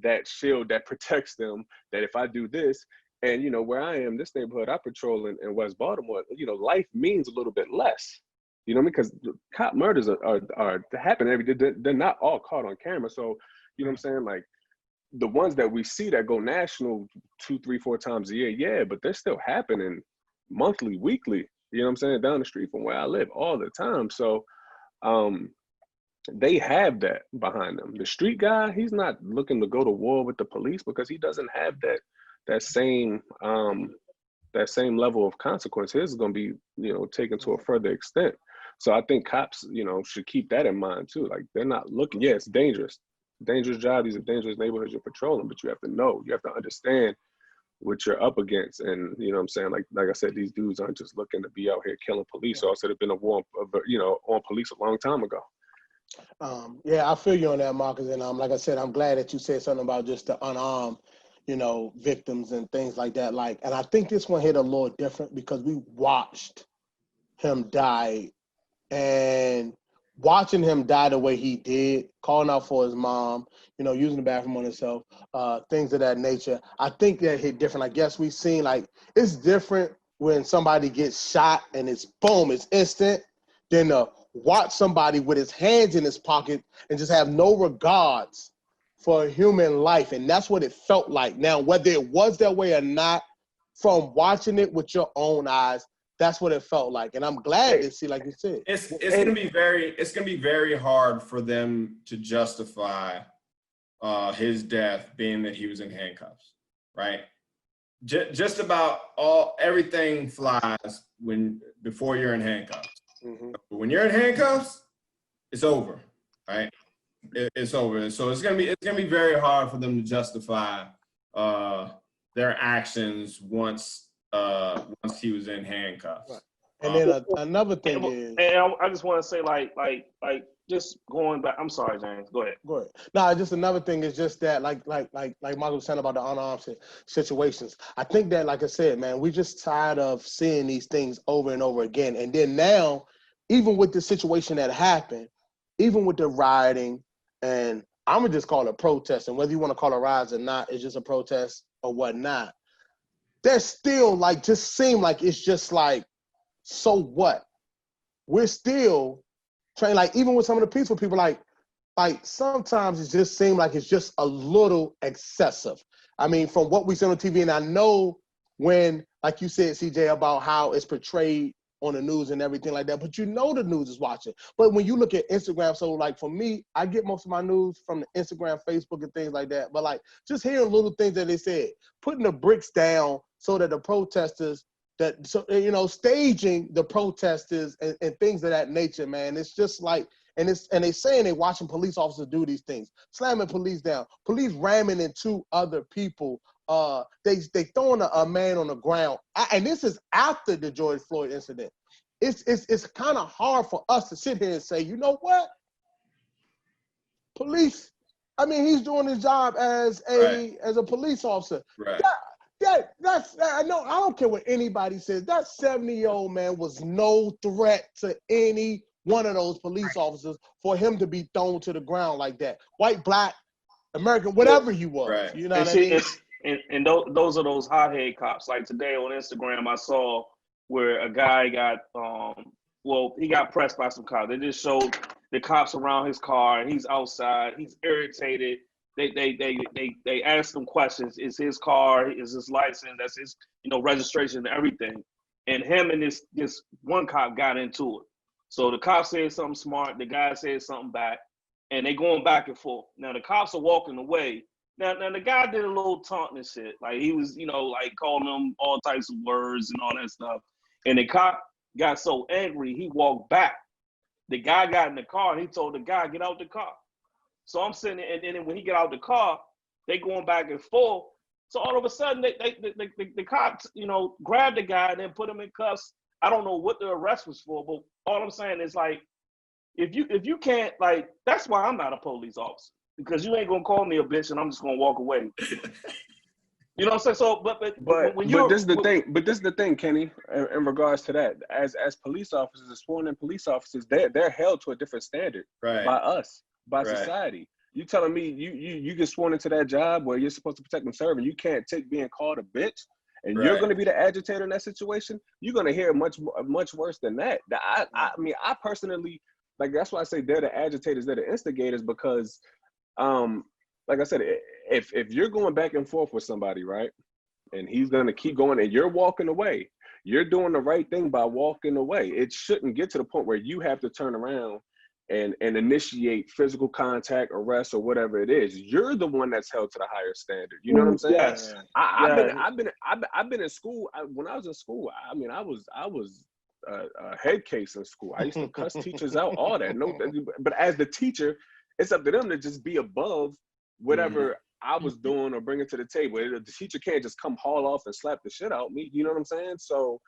that shield that protects them, that if I do this, and, you know, where I am, this neighborhood I patrol in West Baltimore, you know, life means a little bit less, you know, because cop murders are happening every day. They're not all caught on camera. So, you know what I'm saying? Like, the ones that we see that go national 2, 3, 4 times a year, yeah, but they're still happening monthly, weekly, you know what I'm saying, down the street from where I live all the time. So they have that behind them. The street guy, he's not looking to go to war with the police because he doesn't have that same level of consequence. His is going to be, you know, taken to a further extent. So I think cops, you know, should keep that in mind too. Like, they're not looking. Yeah, it's dangerous. Dangerous job. These are dangerous neighborhoods you're patrolling, but you have to know, you have to understand what you're up against. And, you know what I'm saying? Like I said, these dudes aren't just looking to be out here killing police. Or else it'd have been a war, you know, on police a long time ago. Yeah, I feel you on that, Marcus. And like I said, I'm glad that you said something about just the unarmed, you know, victims and things like that. Like, and I think this one hit a little different because we watched him die, and watching him die the way he did, calling out for his mom, you know, using the bathroom on himself, things of that nature. I think that hit different. Like, yes, we've seen, like, it's different when somebody gets shot and it's boom, it's instant, than to watch somebody with his hands in his pocket and just have no regards for human life. And that's what it felt like. Now, whether it was that way or not, from watching it with your own eyes, that's what it felt like. And I'm glad to see, like you said. It's gonna be very hard for them to justify his death, being that he was in handcuffs, right? Just about everything flies before you're in handcuffs. Mm-hmm. But when you're in handcuffs, it's over, right? It's over. So it's gonna be very hard for them to justify their actions once he was in handcuffs. Right. And then another thing is, and I just want to say, like, just going back. I'm sorry, James. Go ahead. Go ahead. No, just another thing is just that, like Michael was saying about the unarmed situations. I think that, like I said, man, we're just tired of seeing these things over and over again. And then now, even with the situation that happened, even with the rioting, and I'm gonna just call it protest, and whether you want to call it riots or not, it's just a protest or whatnot. There's still, like, just seem like it's just like, so what? We're still trying, like, even with some of the peaceful people, like sometimes it just seems like it's just a little excessive. I mean, from what we see on TV, and I know when, like you said, CJ, about how it's portrayed on the news and everything like that, but you know the news is watching. But when you look at Instagram, so like for me, I get most of my news from the Instagram, Facebook, and things like that. But like just hearing little things that they said, putting the bricks down so that the protesters, staging the protesters and things of that nature, man. It's just like, and they saying they watching police officers do these things, slamming police down, police ramming into other people. They throwing a man on the ground, and this is after the George Floyd incident. It's kind of hard for us to sit here and say, you know what, police. I mean, he's doing his job as a police officer. Right. That's I don't care what anybody says. That 70-year-old man was no threat to any one of those police officers for him to be thrown to the ground like that. White, black, American, whatever he was. Right. You know what I mean? And those are those hothead cops. Like today on Instagram, I saw where a guy got he got pressed by some cops. They just showed the cops around his car, and he's outside. He's irritated. They asked him questions. Is his car? Is his license? That's his registration and everything. And him and this one cop got into it. So the cop said something smart. The guy said something back, and they going back and forth. Now the cops are walking away. Now the guy did a little taunting and shit. Like he was, like calling them all types of words and all that stuff. And the cop got so angry, he walked back. The guy got in the car, and he told the guy, get out the car. So I'm sitting there, and then when he get out the car, they going back and forth. So all of a sudden, the cops, grabbed the guy and then put him in cuffs. I don't know what the arrest was for, but all I'm saying is, like, if you can't, like, that's why I'm not a police officer, because you ain't gonna call me a bitch and I'm just gonna walk away. You know what I'm saying? So, but this is the thing, Kenny. In regards to that, as police officers, as sworn in police officers, they're held to a different standard by us, by society. You telling me you get sworn into that job where you're supposed to protect and serve, and you can't take being called a bitch, and you're going to be the agitator in that situation? You're going to hear much worse than that. I mean, I personally, like, that's why I say they're the agitators, they're the instigators, because, like I said, if you're going back and forth with somebody, right, and he's going to keep going, and you're walking away, you're doing the right thing by walking away. It shouldn't get to the point where you have to turn around and initiate physical contact, arrest, or whatever it is. You're the one that's held to the higher standard. You know what I'm saying? Yes. I've been in school. When I was in school, I mean, I was a head case in school. I used to cuss teachers out, all that. No, but as the teacher, it's up to them to just be above whatever I was doing or bringing to the table. The teacher can't just come haul off and slap the shit out me. You know what I'm saying? So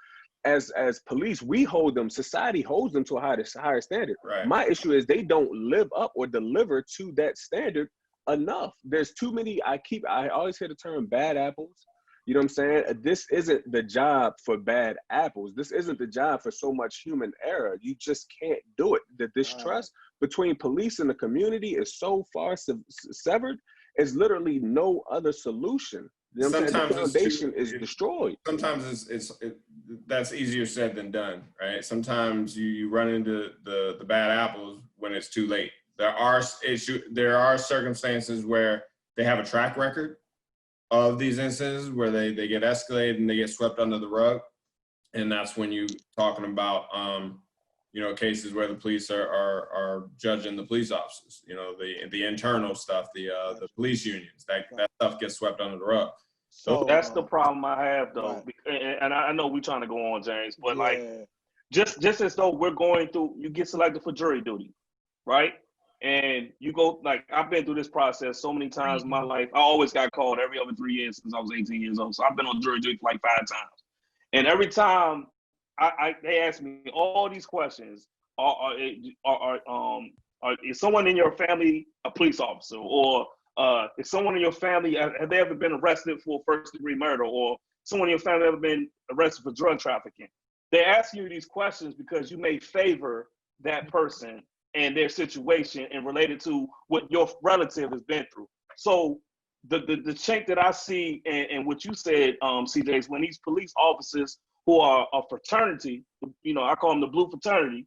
as police, we hold them, society holds them to a higher standard. Right. My issue is they don't live up or deliver to that standard enough. There's too many, I always hear the term bad apples. You know what I'm saying? This isn't the job for bad apples. This isn't the job for so much human error. You just can't do it. The distrust between police and the community is so far severed. It's literally no other solution. You know what I'm saying? The foundation is destroyed. Sometimes that's easier said than done, right? Sometimes you run into the bad apples when it's too late. There are circumstances where they have a track record of these instances where they get escalated and they get swept under the rug, and that's when you talking about cases where the police are judging the police officers, the internal stuff, the police unions, that stuff gets swept under the rug. So that's the problem I have, though. Right. And I know we're trying to go on, James, but just as though we're going through, you get selected for jury duty, right? And you go, like, I've been through this process so many times in my life. I always got called every other 3 years since I was 18 years old. So I've been on jury duty for like 5 times. And every time they ask me all these questions, is someone in your family a police officer? Or is someone in your family, have they ever been arrested for first-degree murder? Or someone in your family ever been arrested for drug trafficking? They're asking you these questions because you may favor that person and their situation and related to what your relative has been through. So the chink that I see and what you said, CJ, is when these police officers who are a fraternity, I call them the blue fraternity,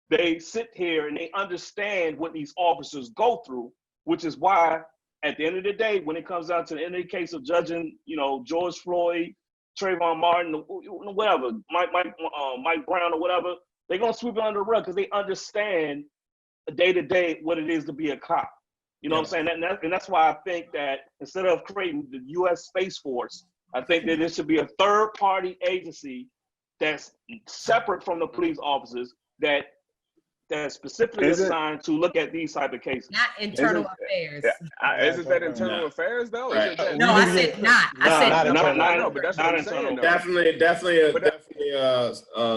they sit here and they understand what these officers go through, which is why at the end of the day, when it comes down to the end of the case of judging, George Floyd, Trayvon Martin, whatever, Mike Brown or whatever, they're going to sweep it under the rug because they understand day-to-day what it is to be a cop. You know what I'm saying? And that's why I think that instead of creating the U.S. Space Force, I think that there should be a third-party agency that's separate from the police officers that's specifically assigned to look at these type of cases. Not internal affairs. Isn't that internal affairs, though? Right. No, I said not. I said not, but that's what I'm saying. Definitely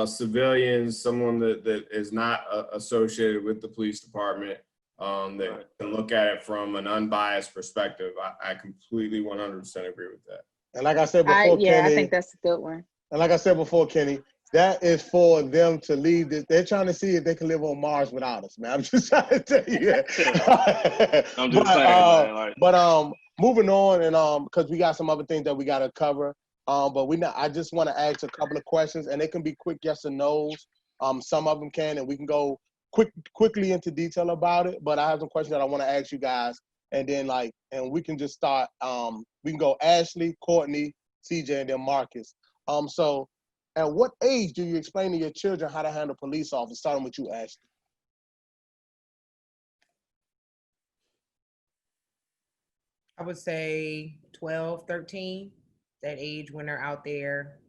civilian, someone that is not associated with the police department, that can look at it from an unbiased perspective. I completely 100% agree with that. And like I said before, Kenny, I think that's a good one. And like I said before, Kenny, that is for them to leave this. They're trying to see if they can live on Mars without us, man. I'm just trying to tell you that. I'm just saying, man. But moving on, and because we got some other things that we got to cover. I just want to ask a couple of questions, and they can be quick yes or no's. Some of them can, and we can go quickly into detail about it. But I have some questions that I want to ask you guys, and then and we can just start. We can go Ashley, Courtney, CJ, and then Marcus. So at what age do you explain to your children how to handle police officers? Starting with you, Ashley. I would say 12, 13, that age when they're out there,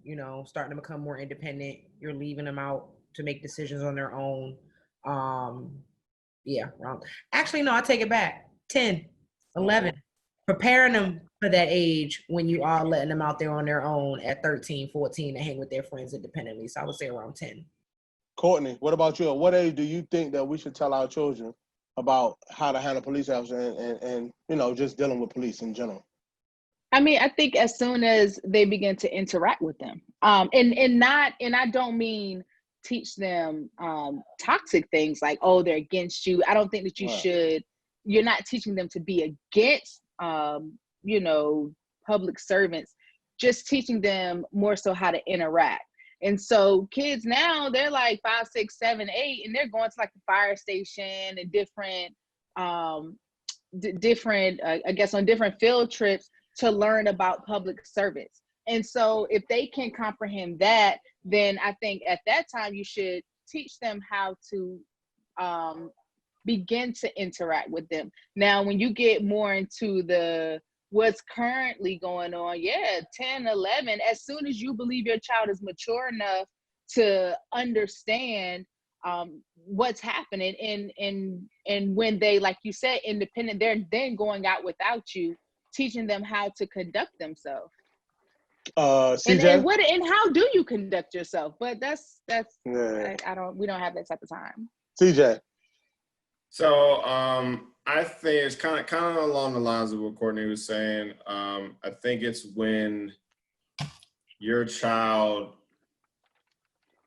starting to become more independent. You're leaving them out to make decisions on their own. Actually, no, I take it back. 10, 11. Preparing them for that age when you are letting them out there on their own at 13, 14 to hang with their friends independently. So I would say around 10. Courtney, what about you? At what age do you think that we should tell our children about how to handle police officers and just dealing with police in general? I mean, I think as soon as they begin to interact with them, and I don't mean teach them toxic things like, oh, they're against you. I don't think that you should you're not teaching them to be against, you know, public servants, just teaching them more so how to interact. And so kids now, they're like 5, 6, 7, 8, and they're going to like the fire station and different, I guess on different field trips to learn about public service. And so if they can comprehend that, then I think at that time you should teach them how to begin to interact with them. Now, when you get more into what's currently going on, 10, 11, as soon as you believe your child is mature enough to understand what's happening, and when they, like you said, independent, they're then going out without you, teaching them how to conduct themselves. CJ? And how do you conduct yourself? But that's we don't have that type of time. CJ? So I think it's kind of along the lines of what Courtney was saying. I think it's when your child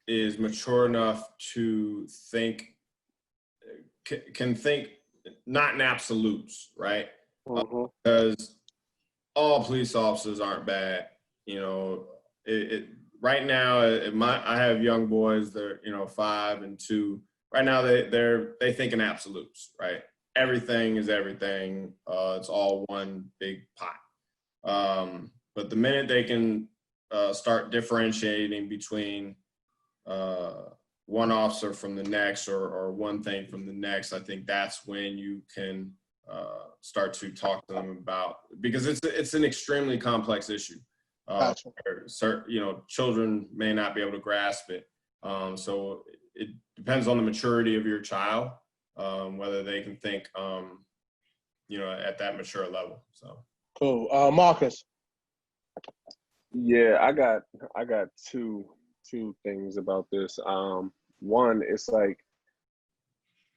is mature enough to think, can think not in absolutes, right? Because all police officers aren't bad. You know, right now, I have young boys, they're, 5 and 2. Right now, they think in absolutes, right? Everything is everything. It's all one big pot. But the minute they can start differentiating between one officer from the next or one thing from the next, I think that's when you can start to talk to them about, because it's an extremely complex issue. Gotcha. Children may not be able to grasp it. So it depends on the maturity of your child, whether they can think, at that mature level. So cool. Marcus. Yeah, I got two things about this. One, it's like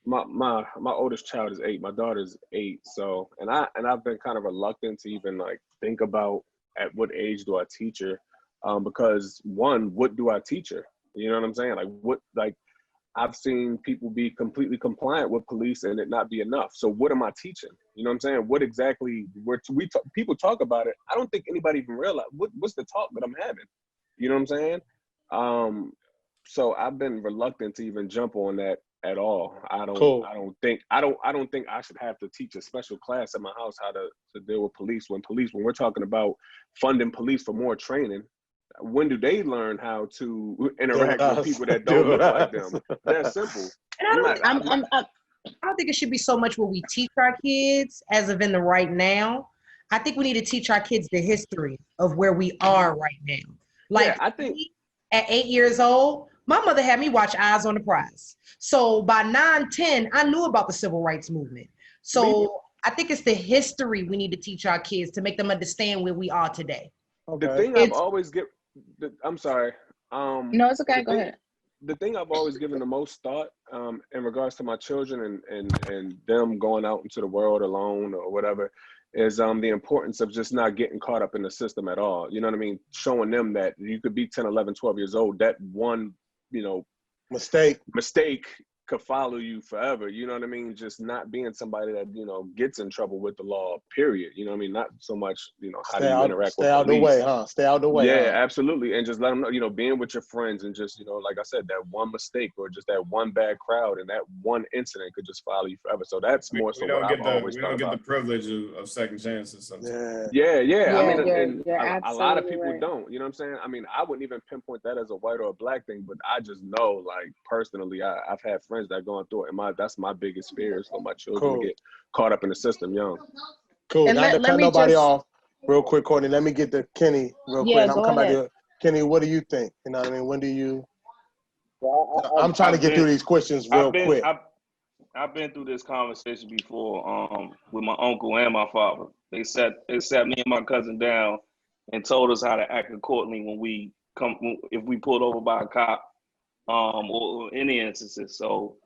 my oldest child is 8. My daughter's 8. So, and I've been kind of reluctant to even like think about at what age do I teach her, because one, what do I teach her? You know what I'm saying? I've seen people be completely compliant with police and it not be enough. So what am I teaching? You know what I'm saying? What exactly? People talk about it. I don't think anybody even realize what's the talk that I'm having. You know what I'm saying? So I've been reluctant to even jump on that at all. I don't think I should have to teach a special class at my house how to deal with police. When we're talking about funding police for more training, when do they learn how to interact with people that don't look like them? That's simple. And I don't think it should be so much what we teach our kids as of in the right now. I think we need to teach our kids the history of where we are right now. Like, I think at 8 years old, my mother had me watch Eyes on the Prize. So by 9, 10, I knew about the civil rights movement. So I think it's the history we need to teach our kids to make them understand where we are today. Okay. The thing I've always I'm sorry. No, it's okay. Go ahead. The thing I've always given the most thought in regards to my children and them going out into the world alone or whatever is the importance of just not getting caught up in the system at all. You know what I mean? Showing them that you could be 10, 11, 12 years old. That one, mistake could follow you forever. You know what I mean? Just not being somebody that, gets in trouble with the law, period. You know what I mean? Not so much, how do you interact with police. Stay out the way, huh? Stay out the way. Yeah, absolutely. And just let them know, being with your friends and just, like I said, that one mistake or just that one bad crowd and that one incident could just follow you forever. So that's more so what I've always thought about. We don't get the privilege of second chances sometimes. Yeah. I mean, and a lot of people don't, you know what I'm saying? I mean, I wouldn't even pinpoint that as a white or a black thing, but I just know, like, personally, I've had friends that are going through it. And that's my biggest fear is for my children to get caught up in the system young. Cool. And not to cut nobody off. Real quick, Courtney, let me get to Kenny real quick. I'm coming back to you. Kenny, what do you think? You know what I mean? When do you... I'm trying to get through these questions real quick. I've been through this conversation before with my uncle and my father. They sat me and my cousin down and told us how to act accordingly if we pulled over by a cop or any instances. So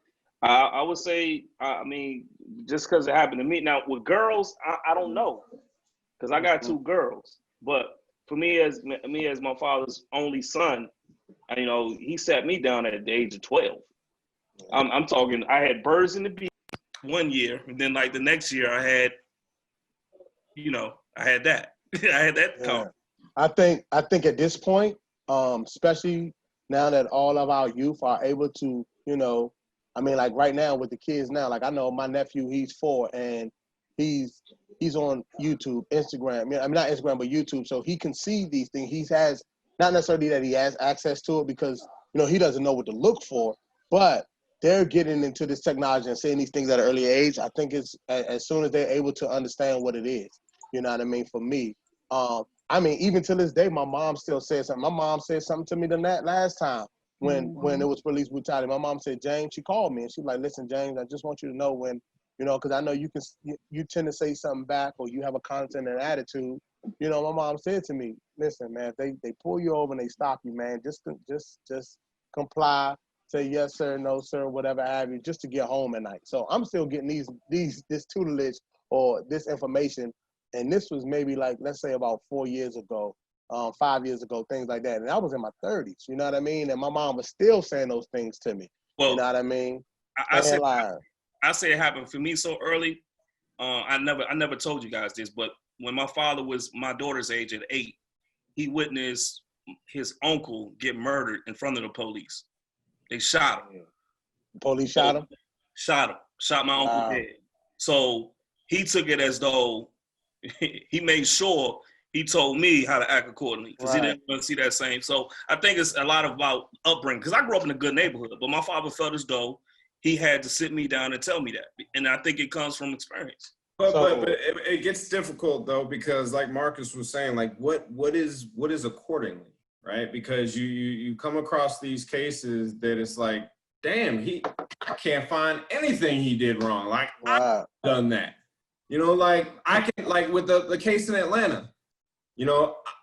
I would say, I mean, just because it happened to me. Now, with girls, I don't know, because I got 2 girls. But for me as my father's only son, he sat me down at the age of 12. I'm talking, I had birds in the beak. one year, and then like the next year I had, I had that. I had that come. I think at this point, especially now that all of our youth are able to, like right now with the kids now, like I know my nephew, he's 4 and he's on YouTube, Instagram. I mean, not Instagram, but YouTube. So he can see these things. He has, not necessarily that he has access to it because, he doesn't know what to look for, but they're getting into this technology and seeing these things at an early age. I think it's as soon as they're able to understand what it is, you know what I mean? For me, even to this day, my mom still says something. My mom said something to me than that last time when it was police brutality. My mom said, James, she called me and she's like, listen, James, I just want you to know when, because I know you tend to say something back or you have a content and attitude. My mom said to me, listen, man, if they pull you over and they stop you, man, just comply, say yes, sir, no, sir, whatever have you, just to get home at night. So I'm still getting this tutelage or this information. And this was maybe like, let's say about 4 years ago, 5 years ago, things like that. And I was in my 30s, you know what I mean? And my mom was still saying those things to me. Well, you know what I mean? I say it happened for me so early. I never told you guys this, but when my father was my daughter's age at 8, he witnessed his uncle get murdered in front of the police. They shot him. The police shot him? Shot him. Shot my uncle dead. So he took it as though he made sure he told me how to act accordingly because he didn't want to see that same. So I think it's a lot about upbringing because I grew up in a good neighborhood, but my father felt as though he had to sit me down and tell me that. And I think it comes from experience. But it gets difficult though, because like Marcus was saying, like what is accordingly, right? Because you come across these cases that it's like, damn, I can't find anything he did wrong. Like I've done that. Like I can, like with the case in Atlanta,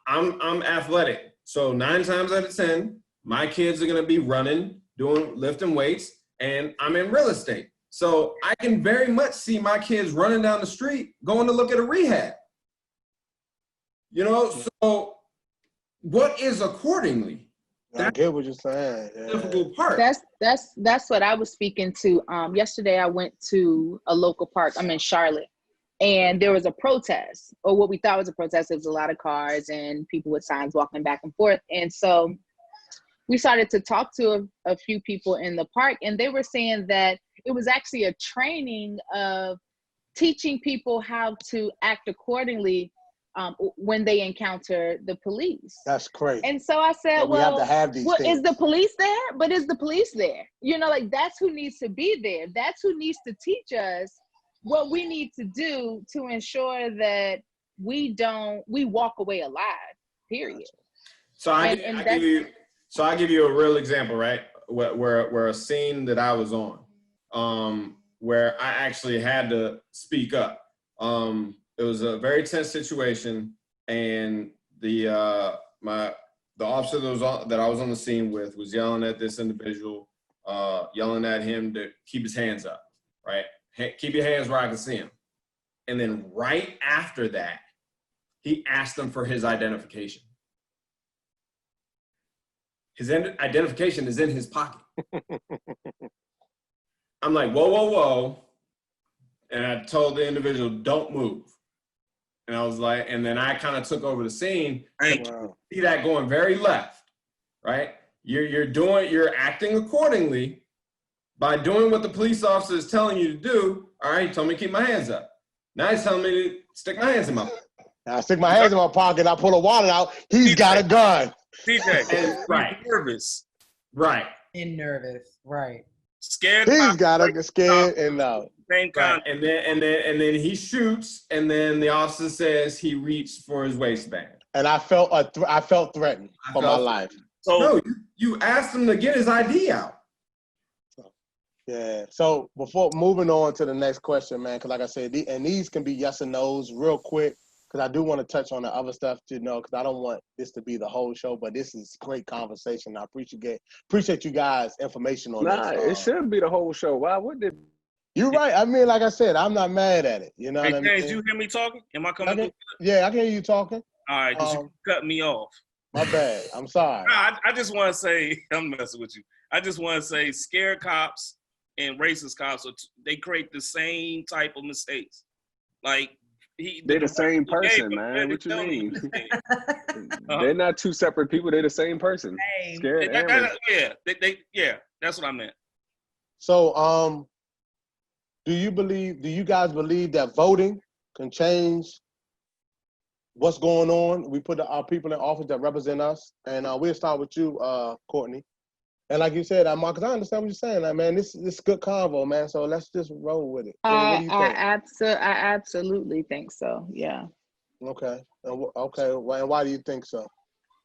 I'm athletic. So 9 times out of 10, my kids are gonna be running, lifting weights, and I'm in real estate. So I can very much see my kids running down the street, going to look at a rehab. So what is accordingly? I get what you're saying. Yeah. Difficult part. That's what I was speaking to. Yesterday I went to a local park. I'm in Charlotte. And there was a protest, or what we thought was a protest. There was a lot of cars and people with signs walking back and forth. And so we started to talk to a few people in the park, and they were saying that it was actually a training of teaching people how to act accordingly when they encounter the police. That's crazy. And so I said, we have to have these things. Is the police there? But is the police there? That's who needs to be there. That's who needs to teach us what we need to do to ensure that we walk away alive, period. So I give you a real example, right? Where a scene that I was on, where I actually had to speak up. It was a very tense situation, and the officer that I was on the scene with was yelling at this individual, yelling at him to keep his hands up, right? Keep your hands where I can see him. And then right after that, he asked them for his identification. His identification is in his pocket. I'm like, whoa, whoa, whoa. And I told the individual, don't move. And I was like, and then I kind of took over the scene. Wow. See that going very left, right? You're acting accordingly by doing what the police officer is telling you to do. All right, he told me to keep my hands up. Now he's telling me to stick my hands in my pocket. I stick my hands in my pocket, I pull a wallet out, he's got a gun. TJ, right. Nervous. Right. And nervous, right. Scared. He's got a scared and no. Same kind. Right. And then he shoots, and then the officer says he reached for his waistband. And I felt threatened for my life. So no, you asked him to get his ID out. Yeah. So before moving on to the next question, man, because like I said, these can be yes and no's real quick, because I do want to touch on the other stuff too, because I don't want this to be the whole show, but this is great conversation. I appreciate you guys' information on this. Nah, it should be the whole show. Why wouldn't it? You're right. I mean, like I said, I'm not mad at it. You know what I mean? Did you hear me talking? Am I coming through? Yeah, I can hear you talking. All right, because you cut me off. My bad. I'm sorry. I just want to say, I'm messing with you. I just want to say, scared cops and racist cops, they create the same type of mistakes. Like they're the same person, man. What you mean? They're not two separate people. They're the same person. Scared and yeah, that's what I meant. So, do you guys believe that voting can change what's going on? We put our people in office that represent us, and we'll start with you, Courtney. And like you said, Marcus, I understand what you're saying. Like, man, this is good convo, man. So let's just roll with it. What do you think? I absolutely think so. Yeah. Okay. Okay. And why do you think so?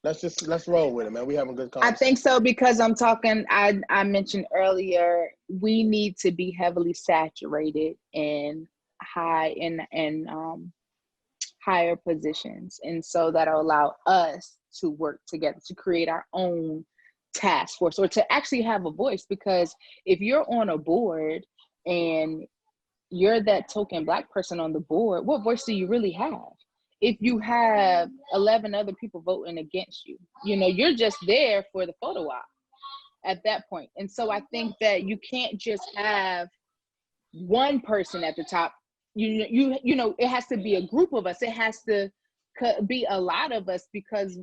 Let's roll with it, man. We having a good conversation. I think so because I mentioned earlier, we need to be heavily saturated in higher positions. And so that'll allow us to work together to create our own task force or to actually have a voice. Because if you're on a board and you're that token Black person on the board, what voice do you really have? If you have 11 other people voting against you, you're just there for the photo op at that point. And so I think that you can't just have one person at the top. It has to be a group of us. It has to be a lot of us, because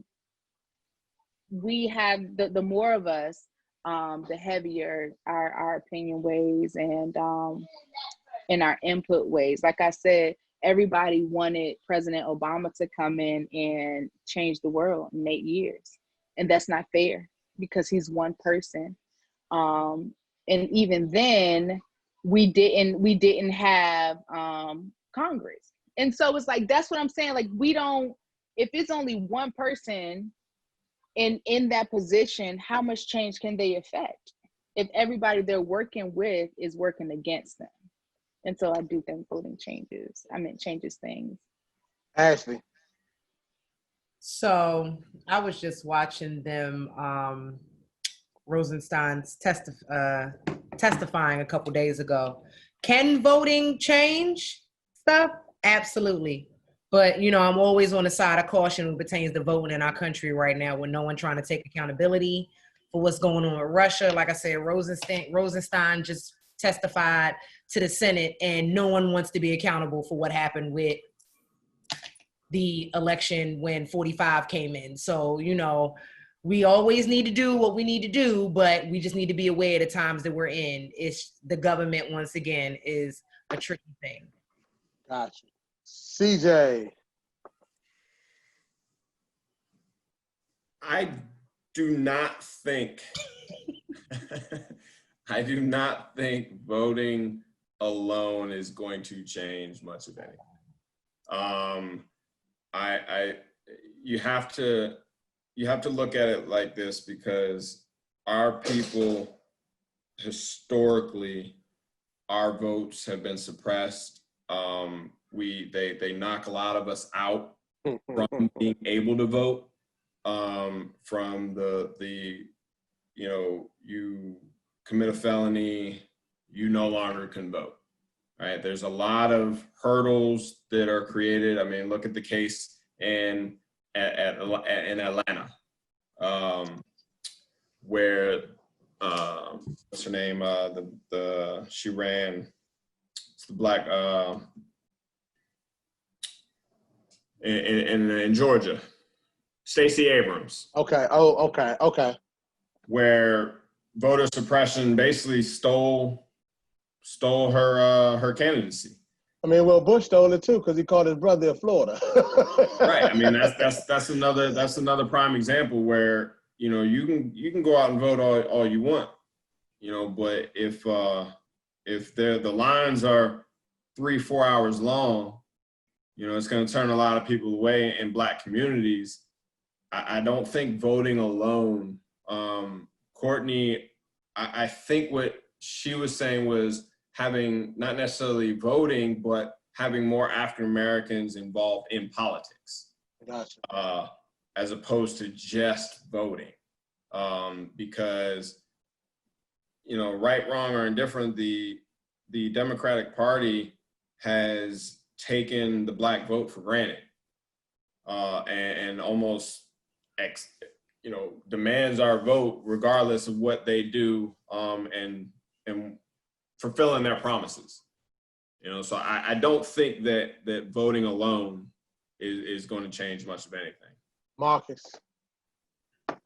we have the more of us, the heavier our opinion weighs and our input weighs. Like I said, everybody wanted President Obama to come in and change the world in 8 years. And that's not fair because he's one person. And even then we didn't have Congress. And so it's like, that's what I'm saying. Like, if it's only one person in that position, how much change can they affect if everybody they're working with is working against them? And so I do think voting changes things. Ashley. So I was just watching them, Rosenstein's testifying a couple days ago. Can voting change stuff? Absolutely. But, I'm always on the side of caution when it pertains to voting in our country right now, with no one trying to take accountability for what's going on with Russia. Like I said, Rosenstein just testified to the Senate, and no one wants to be accountable for what happened with the election when 45 came in. So, we always need to do what we need to do, but we just need to be aware of the times that we're in. It's the government, once again, is a tricky thing. Gotcha. CJ. I do not think voting alone is going to change much of anything. You have to look at it like this, because our people, historically, our votes have been suppressed. They knock a lot of us out from being able to vote. From you commit a felony, you no longer can vote. Right? There's a lot of hurdles that are created. I mean, look at the case in Atlanta, where what's her name? She ran. It's the Black in Georgia, Stacey Abrams. Okay. Oh, okay. Where voter suppression basically stole her candidacy. I mean, well, Bush stole it too, because he called his brother in Florida. Right. I mean, that's another prime example where you can go out and vote all you want, but if the lines are 3-4 hours long, it's going to turn a lot of people away in Black communities. I don't think voting alone. Courtney, I think what she was saying was having not necessarily voting, but having more African Americans involved in politics. Gotcha. As opposed to just voting. Because, right, wrong, or indifferent, the Democratic Party has taken the Black vote for granted, and almost demands our vote regardless of what they do, and fulfilling their promises. You know, so I don't think that voting alone is going to change much of anything. Marcus.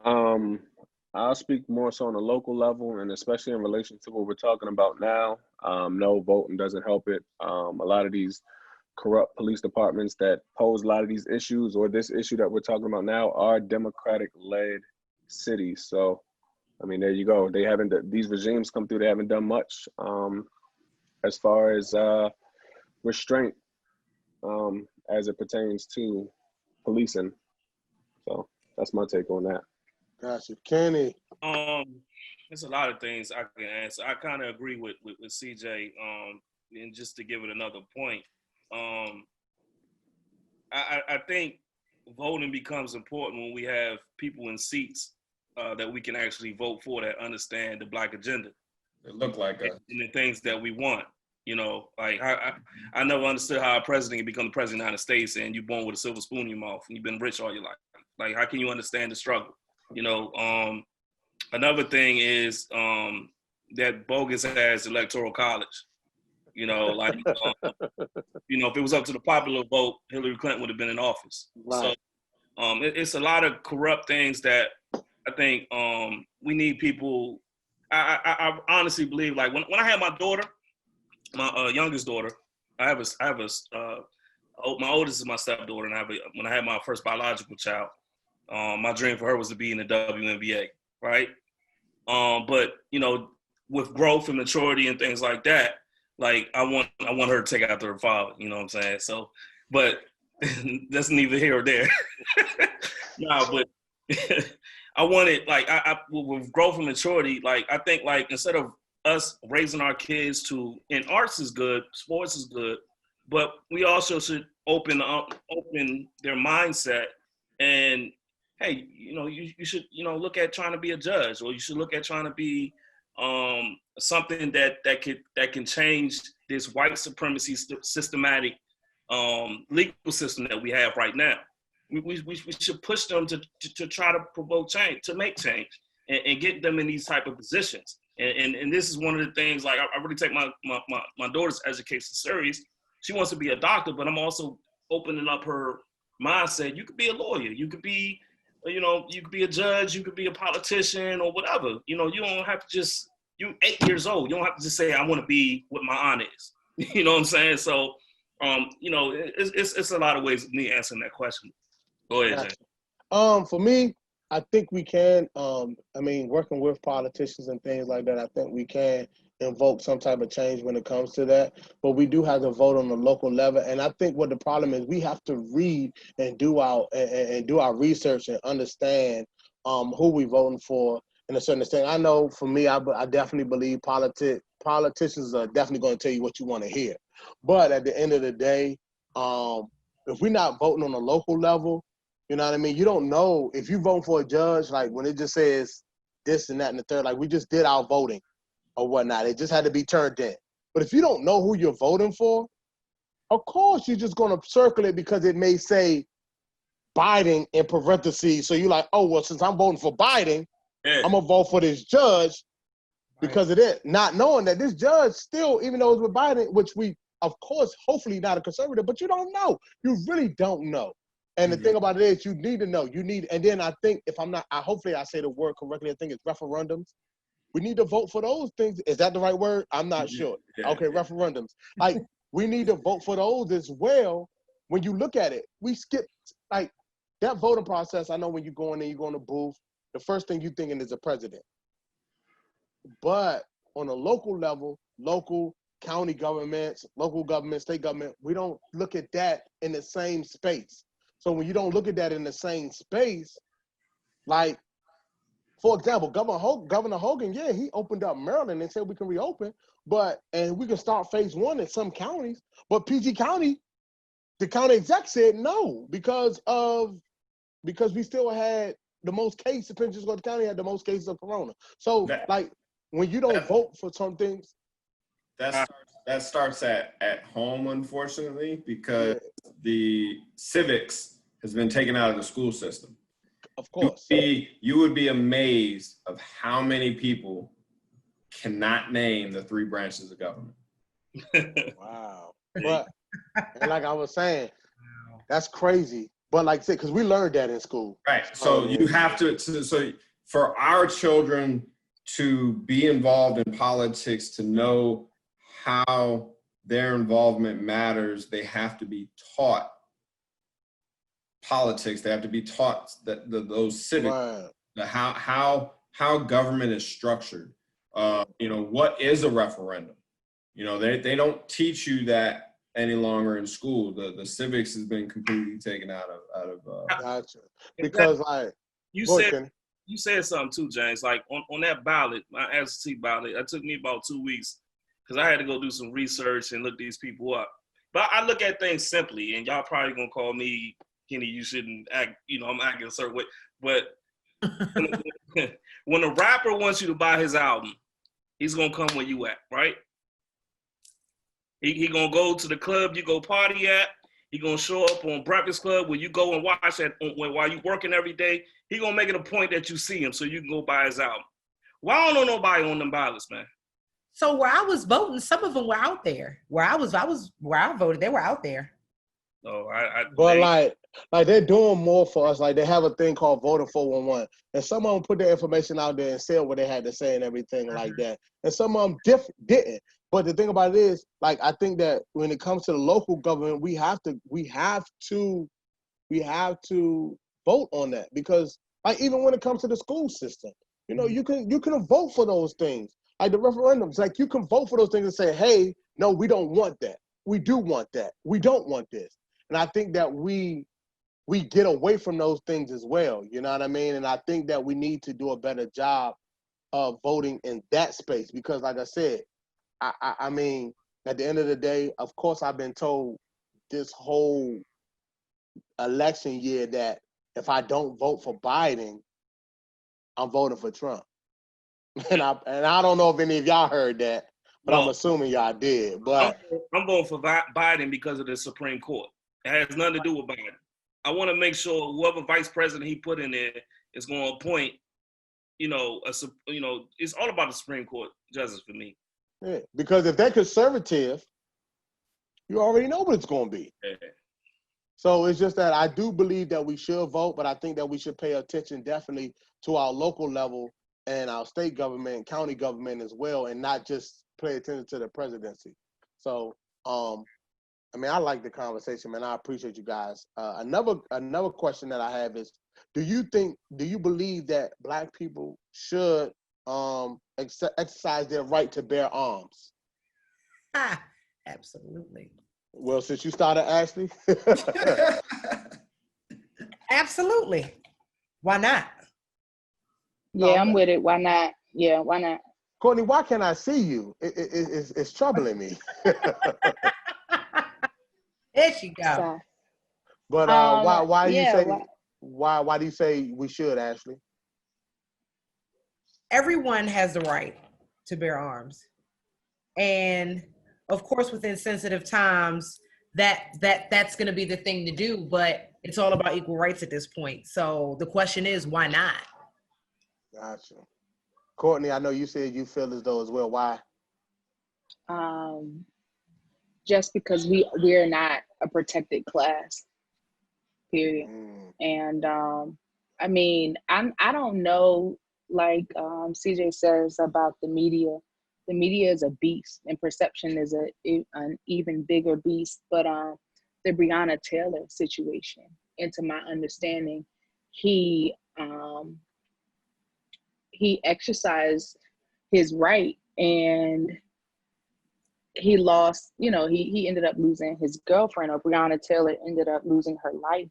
I'll speak more so on a local level, and especially in relation to what we're talking about now. No, voting doesn't help it. A lot of these corrupt police departments that pose a lot of these issues, or this issue that we're talking about now, are Democratic-led cities. So, I mean, there you go. They haven't. These regimes come through. They haven't done much as far as restraint as it pertains to policing. So that's my take on that. Gotcha. Kenny. There's a lot of things I can answer. I kind of agree with CJ. And just to give it another point, I think voting becomes important when we have people in seats that we can actually vote for that understand the Black agenda. It look like us. And the things that we want. You know, like I never understood how a president can become the president of the United States and you're born with a silver spoon in your mouth and you've been rich all your life. Like, how can you understand the struggle? You know, another thing is that bogus ass electoral college. You know, like, you know, if it was up to the popular vote, Hillary Clinton would have been in office. Right. So it's a lot of corrupt things that I think we need people. I honestly believe, like, when I had my daughter, my youngest daughter, my oldest is my stepdaughter, and when I had my first biological child, my dream for her was to be in the WNBA, right? But you know, with growth and maturity and things like that, like I want her to take after her father. You know what I'm saying? So, but that's neither here or there. No, but I wanted, like, I with growth and maturity, like I think, like, instead of us raising our kids to, and arts is good, sports is good, but we also should open their mindset and, hey, you know, you should, you know, look at trying to be a judge, or you should look at trying to be something that can change this white supremacy systematic legal system that we have right now. We should push them to try to provoke change, to make change, and get them in these type of positions. And this is one of the things, like, I really take my daughter's education serious. She wants to be a doctor, but I'm also opening up her mindset. You could be a lawyer. You could be, you know, you could be a judge. You could be a politician or whatever. You know, you don't have to just, you're 8 years old. You don't have to just say, I want to be what my aunt is. You know what I'm saying? So, you know, it's a lot of ways of me answering that question. Go ahead, Jay. For me, I think we can, I mean, working with politicians and things like that, I think we can invoke some type of change when it comes to that. But we do have to vote on the local level. And I think what the problem is, we have to read and do our research and understand who we voting for in a certain extent. I know for me, I definitely believe politicians are definitely going to tell you what you want to hear. But at the end of the day, if we're not voting on a local level, you know what I mean? You don't know if you vote for a judge, like when it just says this and that and the third, like we just did our voting or whatnot. It just had to be turned in. But if you don't know who you're voting for, of course you're just going to circle it because it may say Biden in parentheses. So you're like, oh, well, since I'm voting for Biden, I'm going to vote for this judge because of it. Not knowing that this judge still, even though it's with Biden, which we, of course, hopefully not a conservative, but you don't know. You really don't know. And the thing about it is, you need to know. And then I think, if I'm not, hopefully I say the word correctly, I think it's referendums. We need to vote for those things. Is that the right word? I'm not sure. Yeah. Okay, referendums. Like, we need to vote for those as well. When you look at it, we skip, like, that voting process. I know when you go in there, you go in the booth, the first thing you're thinking is the president. But on a local level, local, county governments, local government, state government, we don't look at that in the same space. So when you don't look at that in the same space, like, for example, Governor Hogan, yeah, he opened up Maryland and said we can reopen, and we can start phase 1 in some counties. But PG County, the county exec said no because we still had the most cases. Prince George County had the most cases of corona. So like when you don't vote for some things, that starts at home, unfortunately, because the civics has been taken out of the school system. Of course. You would be amazed of how many people cannot name the 3 branches of government. Wow. But and like I was saying, that's crazy. But like I said, because we learned that in school. Right. So you have to so for our children to be involved in politics, to know how their involvement matters, they have to be taught politics. They have to be taught that those civic, how government is structured. What is a referendum? They don't teach you that any longer in school. The civics has been completely taken out of. Gotcha. Because you said something too, James. Like on that ballot, my absentee ballot, it took me about 2 weeks because I had to go do some research and look these people up. But I look at things simply, and y'all probably gonna call me, Kenny, you shouldn't act. I'm acting a certain way. But when a rapper wants you to buy his album, he's gonna come where you at, right? He gonna go to the club you go party at. He gonna show up on Breakfast Club where you go and watch that while you working every day. He gonna make it a point that you see him so you can go buy his album. Why I don't know nobody on them ballots, man? So where I was voting, some of them were out there. Where I voted, they were out there. So like they're doing more for us. Like they have a thing called Voting 411, and some of them put their information out there and said what they had to say and everything like that. And some of them didn't. But the thing about it is, like, I think that when it comes to the local government, we have to vote on that, because like even when it comes to the school system, you can vote for those things. Like the referendums, like you can vote for those things and say, hey, no, we don't want that. We do want that. We don't want this. And I think that we get away from those things as well. You know what I mean? And I think that we need to do a better job of voting in that space, because like I said, I mean, at the end of the day, of course, I've been told this whole election year that if I don't vote for Biden, I'm voting for Trump. And I don't know if any of y'all heard that, but no. I'm assuming y'all did. But I'm voting for Biden because of the Supreme Court. It has nothing to do with Biden. I want to make sure whoever vice president he put in there is going to appoint, it's all about the Supreme Court justice for me. Yeah, because if they're conservative, you already know what it's going to be. Yeah. So it's just that I do believe that we should vote, but I think that we should pay attention definitely to our local level and our state government and county government as well, and not just pay attention to the presidency. So, I like the conversation, man. I appreciate you guys. Another question that I have is, do you believe that Black people should exercise their right to bear arms? Absolutely. Well, since you started, Ashley. Absolutely. Why not? Yeah, I'm with it. Why not? Yeah, why not? Courtney, why can't I see you? It's troubling me. There she go. But why do you say we should, Ashley? Everyone has the right to bear arms. And of course, within sensitive times, that's going to be the thing to do, but it's all about equal rights at this point. So the question is, why not? Gotcha. Courtney, I know you said you feel as though as well. Why? Just because we're not a protected class, period. And I don't know, like CJ says about the media. The media is a beast, and perception is an even bigger beast. But the Breonna Taylor situation, and to my understanding, he exercised his right, and he lost. He ended up losing his girlfriend, or Breonna Taylor ended up losing her life.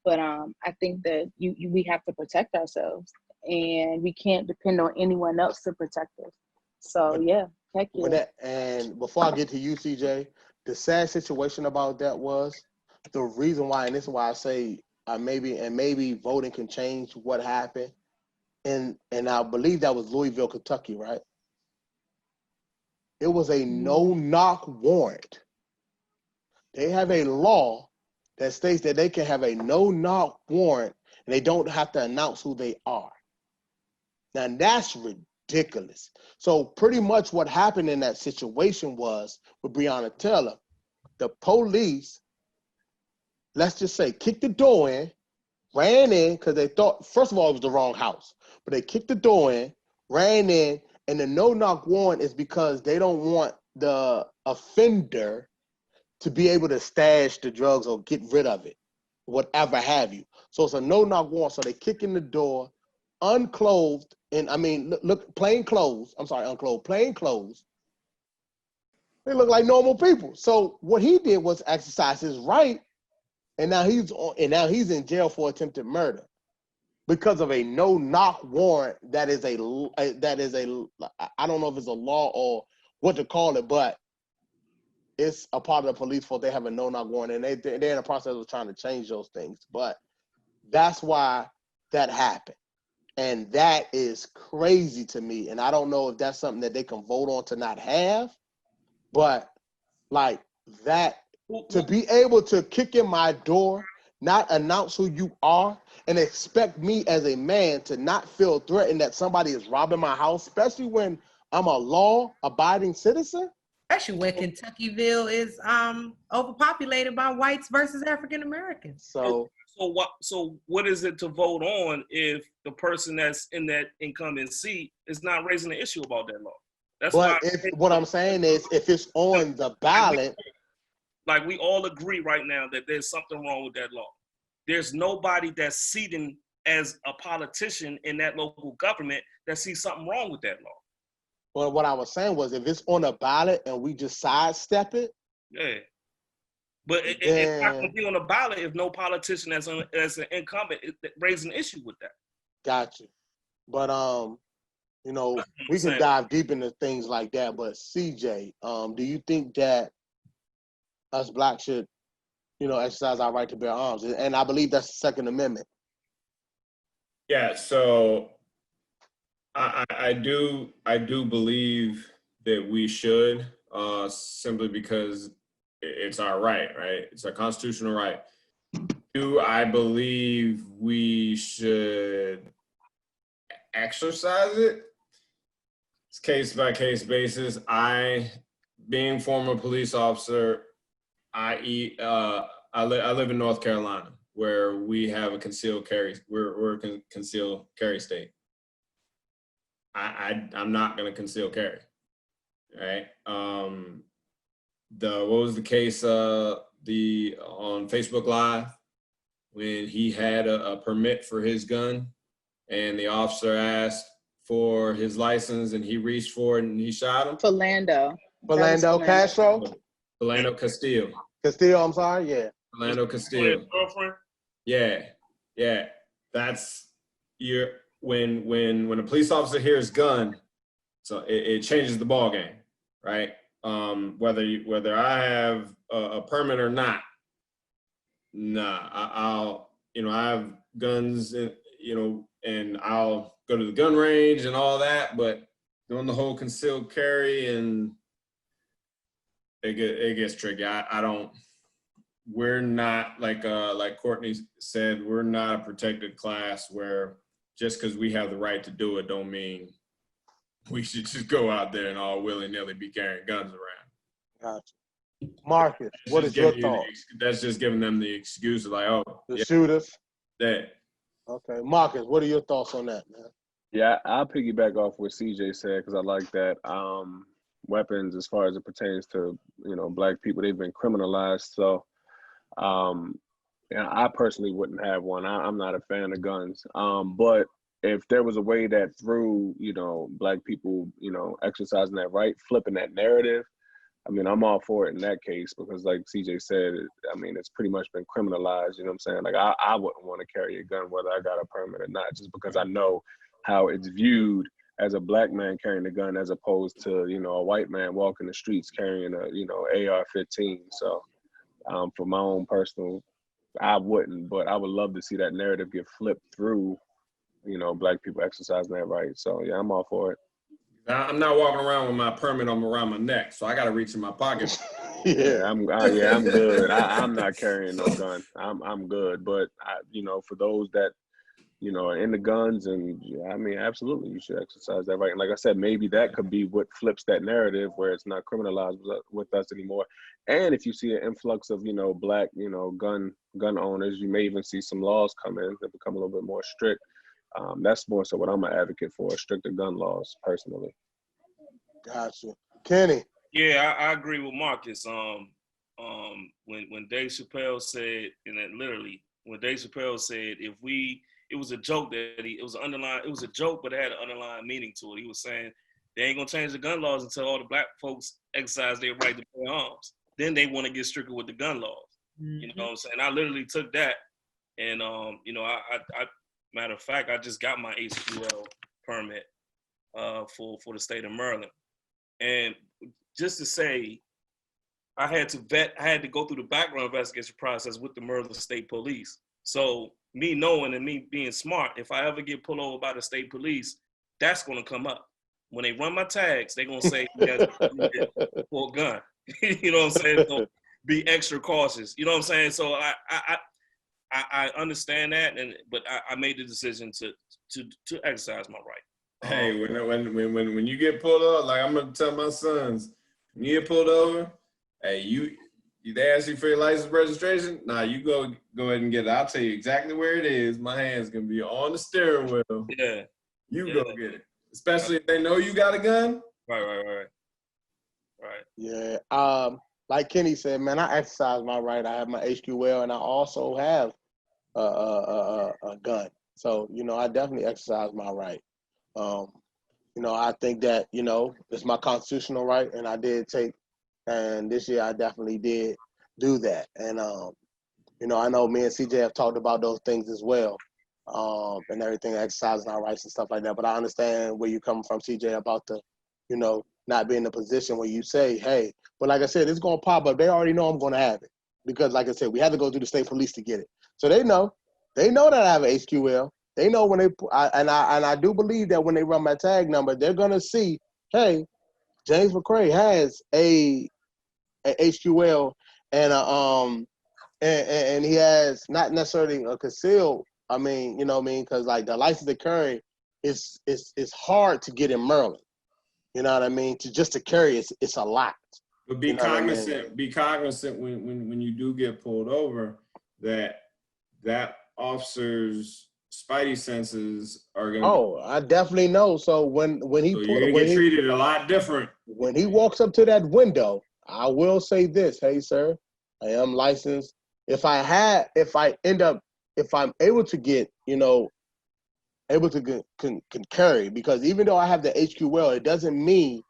But I think that we have to protect ourselves, and we can't depend on anyone else to protect us. So yeah, heck yeah. And before I get to you, CJ, the sad situation about that was the reason why, and this is why I say maybe voting can change what happened. And I believe that was Louisville, Kentucky, right? It was a no-knock warrant. They have a law that states that they can have a no-knock warrant and they don't have to announce who they are. Now that's ridiculous. So pretty much what happened in that situation was with Breonna Taylor, the police, let's just say, kicked the door in, ran in, because they thought, first of all, it was the wrong house. But they kicked the door in, ran in, and the no-knock warrant is because they don't want the offender to be able to stash the drugs or get rid of it, whatever have you. So it's a no-knock warrant. So they kick in the door, unclothed, and I mean, look, plain clothes. I'm sorry, unclothed, plain clothes. They look like normal people. So what he did was exercise his right, and now he's in jail for attempted murder because of a no-knock warrant. That is a I don't know if it's a law or what to call it, but it's a part of the police force. They have a no-knock warrant, and they're in the process of trying to change those things. But that's why that happened. And that is crazy to me. And I don't know if that's something that they can vote on to not have, but like that, to be able to kick in my door, not announce who you are, and expect me as a man to not feel threatened that somebody is robbing my house, especially when I'm a law-abiding citizen. Especially when Kentuckyville is overpopulated by whites versus African Americans. So what is it to vote on if the person that's in that incumbent seat is not raising an issue about that law? That's but what I'm saying is, if it's on the ballot, like we all agree right now that there's something wrong with that law. There's nobody that's seating as a politician in that local government that sees something wrong with that law. Well, what I was saying was, if it's on a ballot and we just sidestep it, yeah. But it's not going to be on the ballot if no politician as an incumbent is raising an issue with that. Got you. But you know, we can dive deep into things like that. But CJ, do you think that us blacks should, you know, exercise our right to bear arms? And I believe that's the Second Amendment. Yeah. So I do believe that we should, simply because it's our right? It's our constitutional right. Do I believe we should exercise it? It's case by case basis. Being former police officer, I live in North Carolina, where we have a concealed carry. We're a concealed carry state. I'm not gonna conceal carry, right? What was the case on Facebook Live when he had a permit for his gun, and the officer asked for his license, and he reached for it and he shot him? Philando Castro? Philando Castillo. Castillo, I'm sorry, yeah. Philando Castillo. Yeah. That's when a police officer hears gun, so it changes the ball game, right? Whether I have a permit or not, I have guns, and I'll go to the gun range and all that, but doing the whole concealed carry, and it gets tricky. We're not, like Courtney said, we're not a protected class where just because we have the right to do it don't mean we should just go out there and all willy-nilly be carrying guns around. Gotcha. Marcus, what is your thought? That's just giving them the excuse of like, shooters. Yeah. Okay, Marcus, what are your thoughts on that, man? Yeah, I'll piggyback off what CJ said, because I like that. Weapons, as far as it pertains to, Black people, they've been criminalized. So, I personally wouldn't have one. I'm not a fan of guns. But if there was a way that through, Black people, exercising that right, flipping that narrative, I'm all for it in that case, because like CJ said, it's pretty much been criminalized, you know what I'm saying? Like I wouldn't want to carry a gun whether I got a permit or not, just because I know how it's viewed as a Black man carrying a gun as opposed to, a white man walking the streets carrying a AR-15. So for my own personal, I wouldn't, but I would love to see that narrative get flipped through, Black people exercising that right. So yeah, I'm all for it. I'm not walking around with my permit around my neck, so I got to reach in my pocket. I'm good. I'm not carrying no gun. I'm good. But for those that you know, are into guns, and yeah, I mean, absolutely, you should exercise that right. And like I said, maybe that could be what flips that narrative where it's not criminalized with us anymore. And if you see an influx of, you know, black, you know, gun owners, you may even see some laws come in that become a little bit more strict. That's more so what I'm an advocate for, stricter gun laws, personally. Gotcha. Kenny. Yeah, I agree with Marcus. When Dave Chappelle said, and that literally, when Dave Chappelle said, it was a joke it was a joke, but it had an underlying meaning to it. He was saying they ain't gonna change the gun laws until all the black folks exercise their right to bear arms. Then they want to get stricter with the gun laws. Mm-hmm. You know what I'm saying? I literally took that, and you know, I matter of fact, I just got my HQL permit for the state of Maryland, and just to say, I had to go through the background investigation process with the Maryland State Police. So me knowing and me being smart, if I ever get pulled over by the state police, that's going to come up. When they run my tags, they're going to say, yes, for a gun. You know what I'm saying? So be extra cautious. You know what I'm saying? So I understand that, but I made the decision to exercise my right. Hey, when you get pulled over, like I'm going to tell my sons, when you get pulled over, hey, they ask you for your license registration. Nah, you go ahead and get it. I'll tell you exactly where it is. My hand's gonna be on the steering wheel. Yeah, you go get it. Especially if they know you got a gun. Right. Yeah. Like Kenny said, man, I exercise my right. I have my HQL, and I also have a gun. So you know, I definitely exercise my right. You know, I think that, you know, it's my constitutional right, and I did take. And this year I definitely did do that. And, you know, I know me and CJ have talked about those things as well, and everything, exercising our rights and stuff like that. But I understand where you're coming from, CJ, about the, you know, not being in a position where you say, hey, but like I said, it's going to pop up. They already know I'm going to have it. Because like I said, we had to go through the state police to get it. So they know that I have an HQL. They know when I do believe that when they run my tag number, they're going to see, hey, James McCray has a HQL and and he has not necessarily a concealed. I mean, you know what I mean? Because like the license to carry is hard to get in Maryland. You know what I mean? To carry it's a lot. But be cognizant. I mean? Be cognizant when you do get pulled over that officer's spidey senses are gonna. Oh, I definitely know. So when he you're gonna get treated a lot different. When he walks up to that window, I will say this: hey, sir, I am licensed. If I'm able to get, you know, able to can carry, because even though I have the HQL, it doesn't mean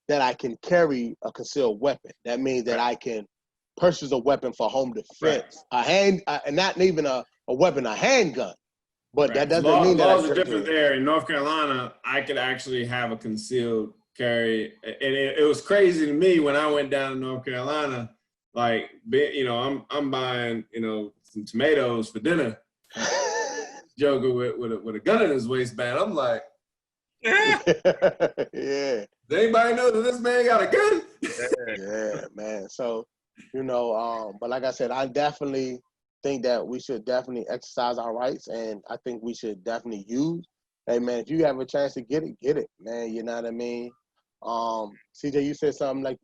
that I can carry a concealed weapon. That means that I can purchase a weapon for home defense, not even a weapon, a handgun. But that doesn't mean that laws are different there. In North Carolina, I could actually have a concealed carry, and it was crazy to me when I went down to North Carolina. Like, you know, I'm buying, you know, some tomatoes for dinner. Joker with a gun in his waistband. I'm like, yeah. Does anybody know that this man got a gun? Yeah, man. So, you know, but like I said, I definitely think that we should definitely exercise our rights, and I think we should definitely use. Hey, man, if you have a chance to get it, man. You know what I mean? CJ, you said something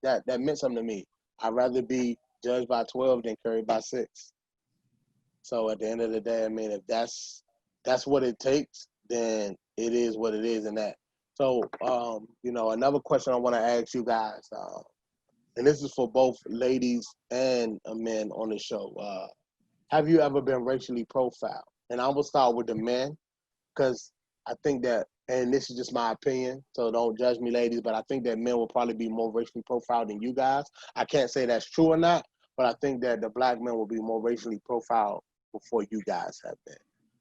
that meant something to me. I'd rather be judged by 12 than carried by 6. So at the end of the day, I mean, if that's what it takes, then it is what it is in that. So, you know, another question I want to ask you guys, and this is for both ladies and men on the show. Have you ever been racially profiled? And I'm going to start with the men, because I think that, and this is just my opinion, so don't judge me, ladies, but I think that men will probably be more racially profiled than you guys. I can't say that's true or not, but I think that the black men will be more racially profiled before you guys have been.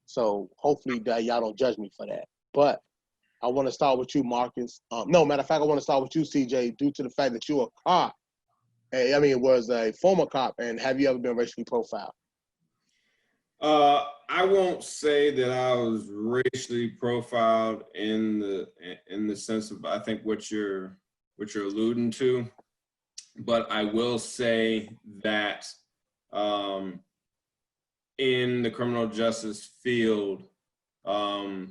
So hopefully that y'all don't judge me for that. But I want to start with you, Marcus. No, matter of fact, I want to start with you, CJ, due to the fact that you're a cop. Was a former cop, and have you ever been racially profiled? I won't say that I was racially profiled in the sense of, I think what you're alluding to, but I will say that in the criminal justice field, I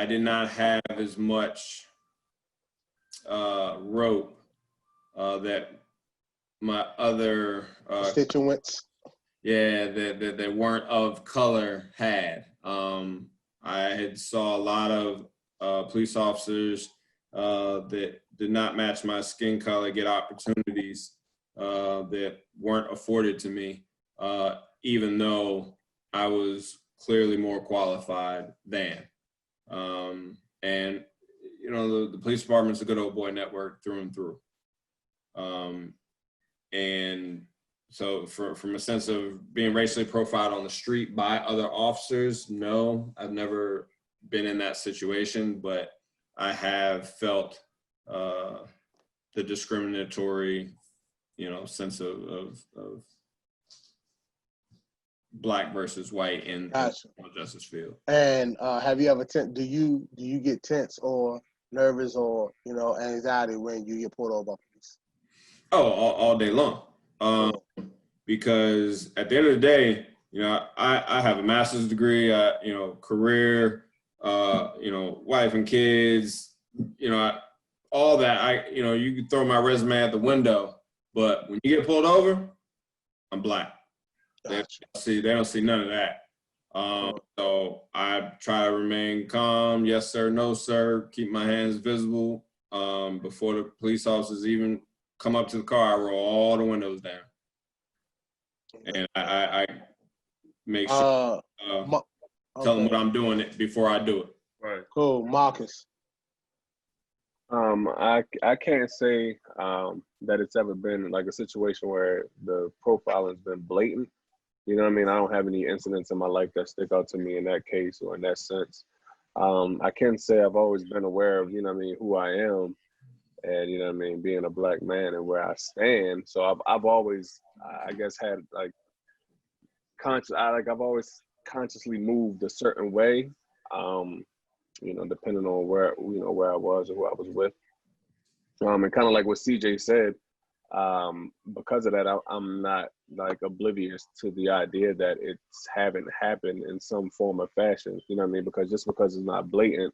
did not have as much rope that my other constituents, that weren't of color had. I had saw a lot of police officers that did not match my skin color get opportunities that weren't afforded to me, even though I was clearly more qualified than. And you know, the police department's a good old boy network through and through. And so from a sense of being racially profiled on the street by other officers, no, I've never been in that situation, but I have felt the discriminatory, you know, sense of Black versus white in the justice field. And have you ever do you get tense or nervous or, you know, anxiety when you get pulled over by police? Oh, all day long. Because at the end of the day, you know, I have a master's degree, you know, career, you know, wife and kids, you know, all that. You know, you can throw my resume out the window, but when you get pulled over, I'm Black. Gotcha. They don't see none of that. So I try to remain calm. Yes, sir. No, sir. Keep my hands visible. Before the police officers even come up to the car, I roll all the windows down. And I make sure tell them what I'm doing before I do it. Right. Cool. Marcus. I can't say that it's ever been like a situation where the profiling's been blatant. You know what I mean? I don't have any incidents in my life that stick out to me in that case or in that sense. I can say I've always been aware of, you know what I mean, who I am and, you know what I mean, being a Black man and where I stand. So I've always, I guess, had like I've always consciously moved a certain way, you know, depending on where I was or who I was with. And kind of like what CJ said, because of that, I'm not like oblivious to the idea that it's haven't happened in some form or fashion, you know what I mean? Because just because it's not blatant,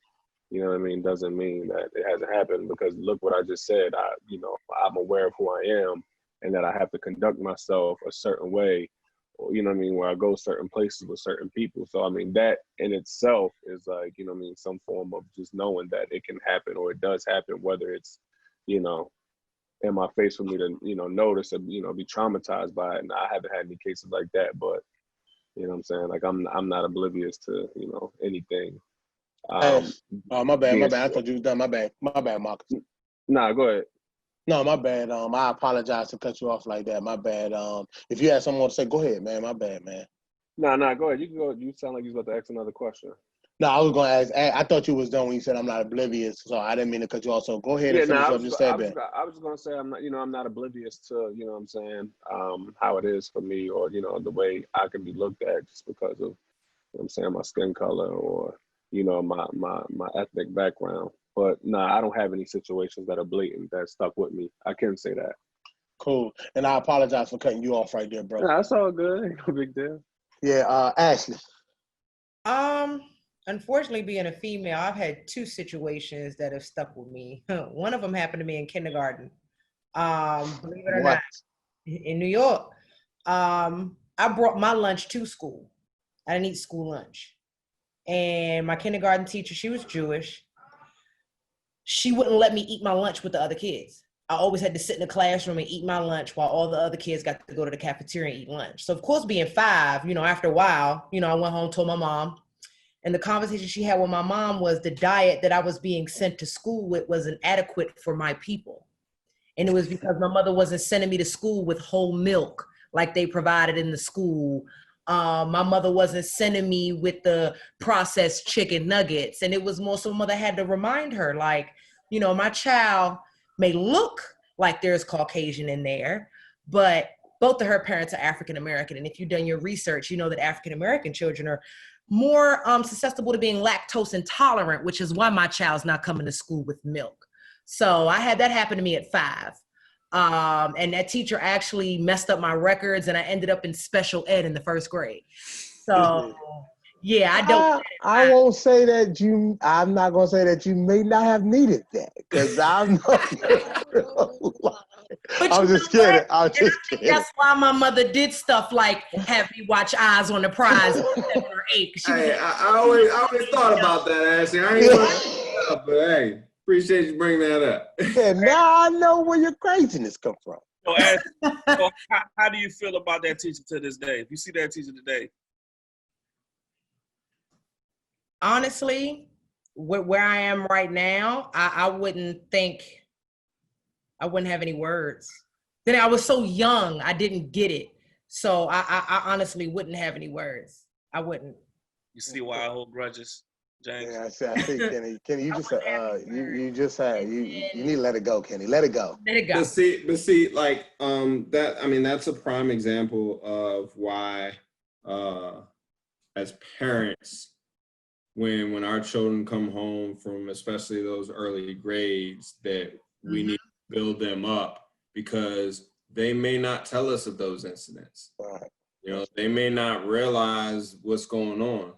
you know what I mean, doesn't mean that it hasn't happened. Because look what I just said, you know, I'm aware of who I am and that I have to conduct myself a certain way, or, you know what I mean, where I go certain places with certain people. So, I mean, that in itself is like, you know what I mean, some form of just knowing that it can happen or it does happen, whether it's, you know, in my face for me to, you know, notice or, you know, be traumatized by it. And I haven't had any cases like that, but you know what I'm saying? Like I'm not oblivious to, you know, anything. My bad. I thought you was done. My bad, Marcus. Nah, go ahead. No, my bad. I apologize to cut you off like that. My bad. If you had something more to say, go ahead, man. My bad, man. Nah, go ahead. You can go. You sound like you was about to ask another question. No, I was going to ask. I thought you was done when you said I'm not oblivious, so I didn't mean to cut you off. So go ahead and finish up your statement. I was going to say I'm not oblivious to, you know what I'm saying, how it is for me, or, you know, the way I can be looked at just because of, you know what I'm saying, my skin color or, you know, my ethnic background. But I don't have any situations that are blatant that stuck with me. I can say that. Cool. And I apologize for cutting you off right there, bro. Nah, that's all good. Ain't no big deal. Yeah, Ashley. Unfortunately, being a female, I've had two situations that have stuck with me. One of them happened to me in kindergarten. Believe it or not, in New York. I brought my lunch to school. I didn't eat school lunch. And my kindergarten teacher, she was Jewish. She wouldn't let me eat my lunch with the other kids. I always had to sit in the classroom and eat my lunch while all the other kids got to go to the cafeteria and eat lunch. So of course, being 5, you know, after a while, you know, I went home, told my mom. And the conversation she had with my mom was the diet that I was being sent to school with wasn't adequate for my people. And it was because my mother wasn't sending me to school with whole milk like they provided in the school. My mother wasn't sending me with the processed chicken nuggets. And it was more so mother had to remind her, like, you know, my child may look like there's Caucasian in there, but both of her parents are African-American. And if you've done your research, you know that African-American children are more susceptible to being lactose intolerant, which is why my child's not coming to school with milk. So I had that happen to me at 5. And that teacher actually messed up my records, and I ended up in special ed in the 1st grade. So, yeah, I don't. I won't say that you. I'm not gonna say that you may not have needed that because I'm not. I'm just kidding. I'm just kidding. That's why my mother did stuff like have me watch Eyes on the Prize at 7 or 8. Hey, I always thought about that, Ashley. I ain't want to bring it up, but hey, appreciate you bringing that up. Yeah, now I know where your craziness come from. So, Ashley, so how do you feel about that teacher to this day? If you see that teacher today, honestly, where I am right now, I wouldn't have any words. Then I was so young, I didn't get it. So I honestly wouldn't have any words. I wouldn't. you see why I hold grudges, James? Yeah, I think Kenny, you need to let it go, Kenny. Let it go. Let it go. But see, like that. I mean, that's a prime example of why, as parents, when our children come home from especially those early grades, that we need to build them up, because they may not tell us of those incidents. Right. You know, they may not realize what's going on.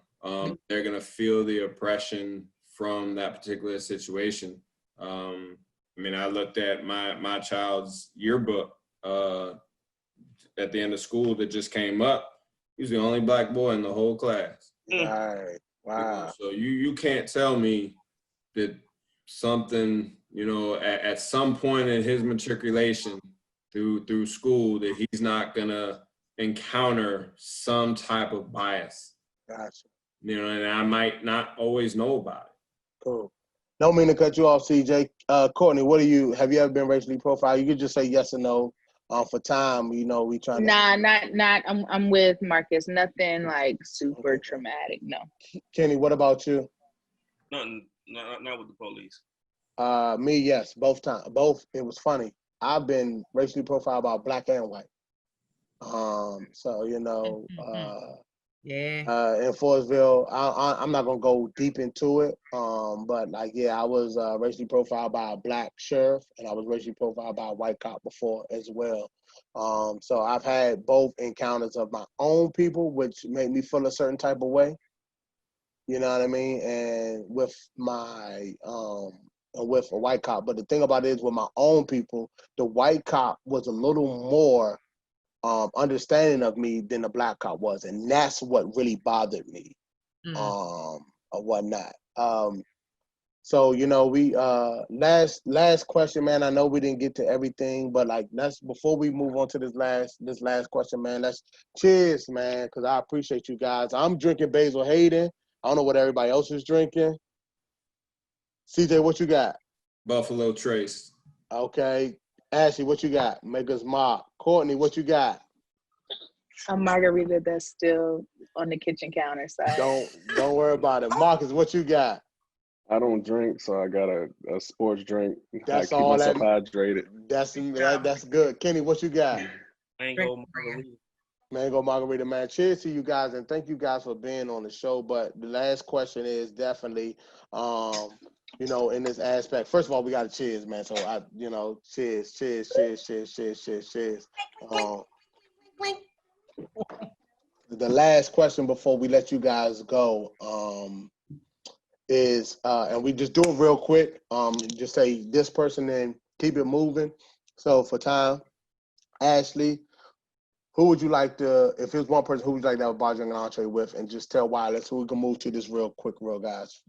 They're gonna feel the oppression from that particular situation. I mean, I looked at my child's yearbook at the end of school that just came up. He was the only black boy in the whole class. Right. Wow. So you can't tell me that something, you know, at some point in his matriculation through school, that he's not gonna encounter some type of bias. Gotcha. You know, and I might not always know about it. Cool. Don't mean to cut you off, CJ. Courtney, have you ever been racially profiled? You could just say yes or no. For time, you know, we trying to. Nah, not. I'm with Marcus. Nothing like super traumatic. No. Kenny, what about you? Nothing, not with the police. Me, yes, both times. Both. It was funny. I've been racially profiled by black and white. So you know, in Forestville, I'm not gonna go deep into it. But like, yeah, I was racially profiled by a black sheriff, and I was racially profiled by a white cop before as well. So I've had both encounters of my own people, which made me feel a certain type of way. You know what I mean? And with my with a white cop. But the thing about it is, with my own people, the white cop was a little more understanding of me than the black cop was, and that's what really bothered me, or whatnot. So you know, we last question, man. I know we didn't get to everything, but like, that's before we move on to this last question, man. Let's cheers, man, because I appreciate you guys. I'm drinking Basil Hayden. I don't know what everybody else is drinking. CJ, what you got? Buffalo Trace. Okay. Ashley, what you got? Maker's Mark. Courtney, what you got? A margarita that's still on the kitchen counter side. Don't worry about it. Marcus, what you got? I don't drink, so I got a sports drink. That's I keep all myself hydrated. That's good. Kenny, what you got? Mango margarita. Mango margarita, man. Cheers to you guys, and thank you guys for being on the show. But the last question is definitely, you know, in this aspect. First of all, we got to cheers, man. So cheers. The last question before we let you guys go, is, and we just do it real quick. Just say this person and keep it moving. So for time, Ashley, who would you like to, if it was one person, who would you like to have a bar drinking entree with, and just tell why? So we can move to this real quick, guys.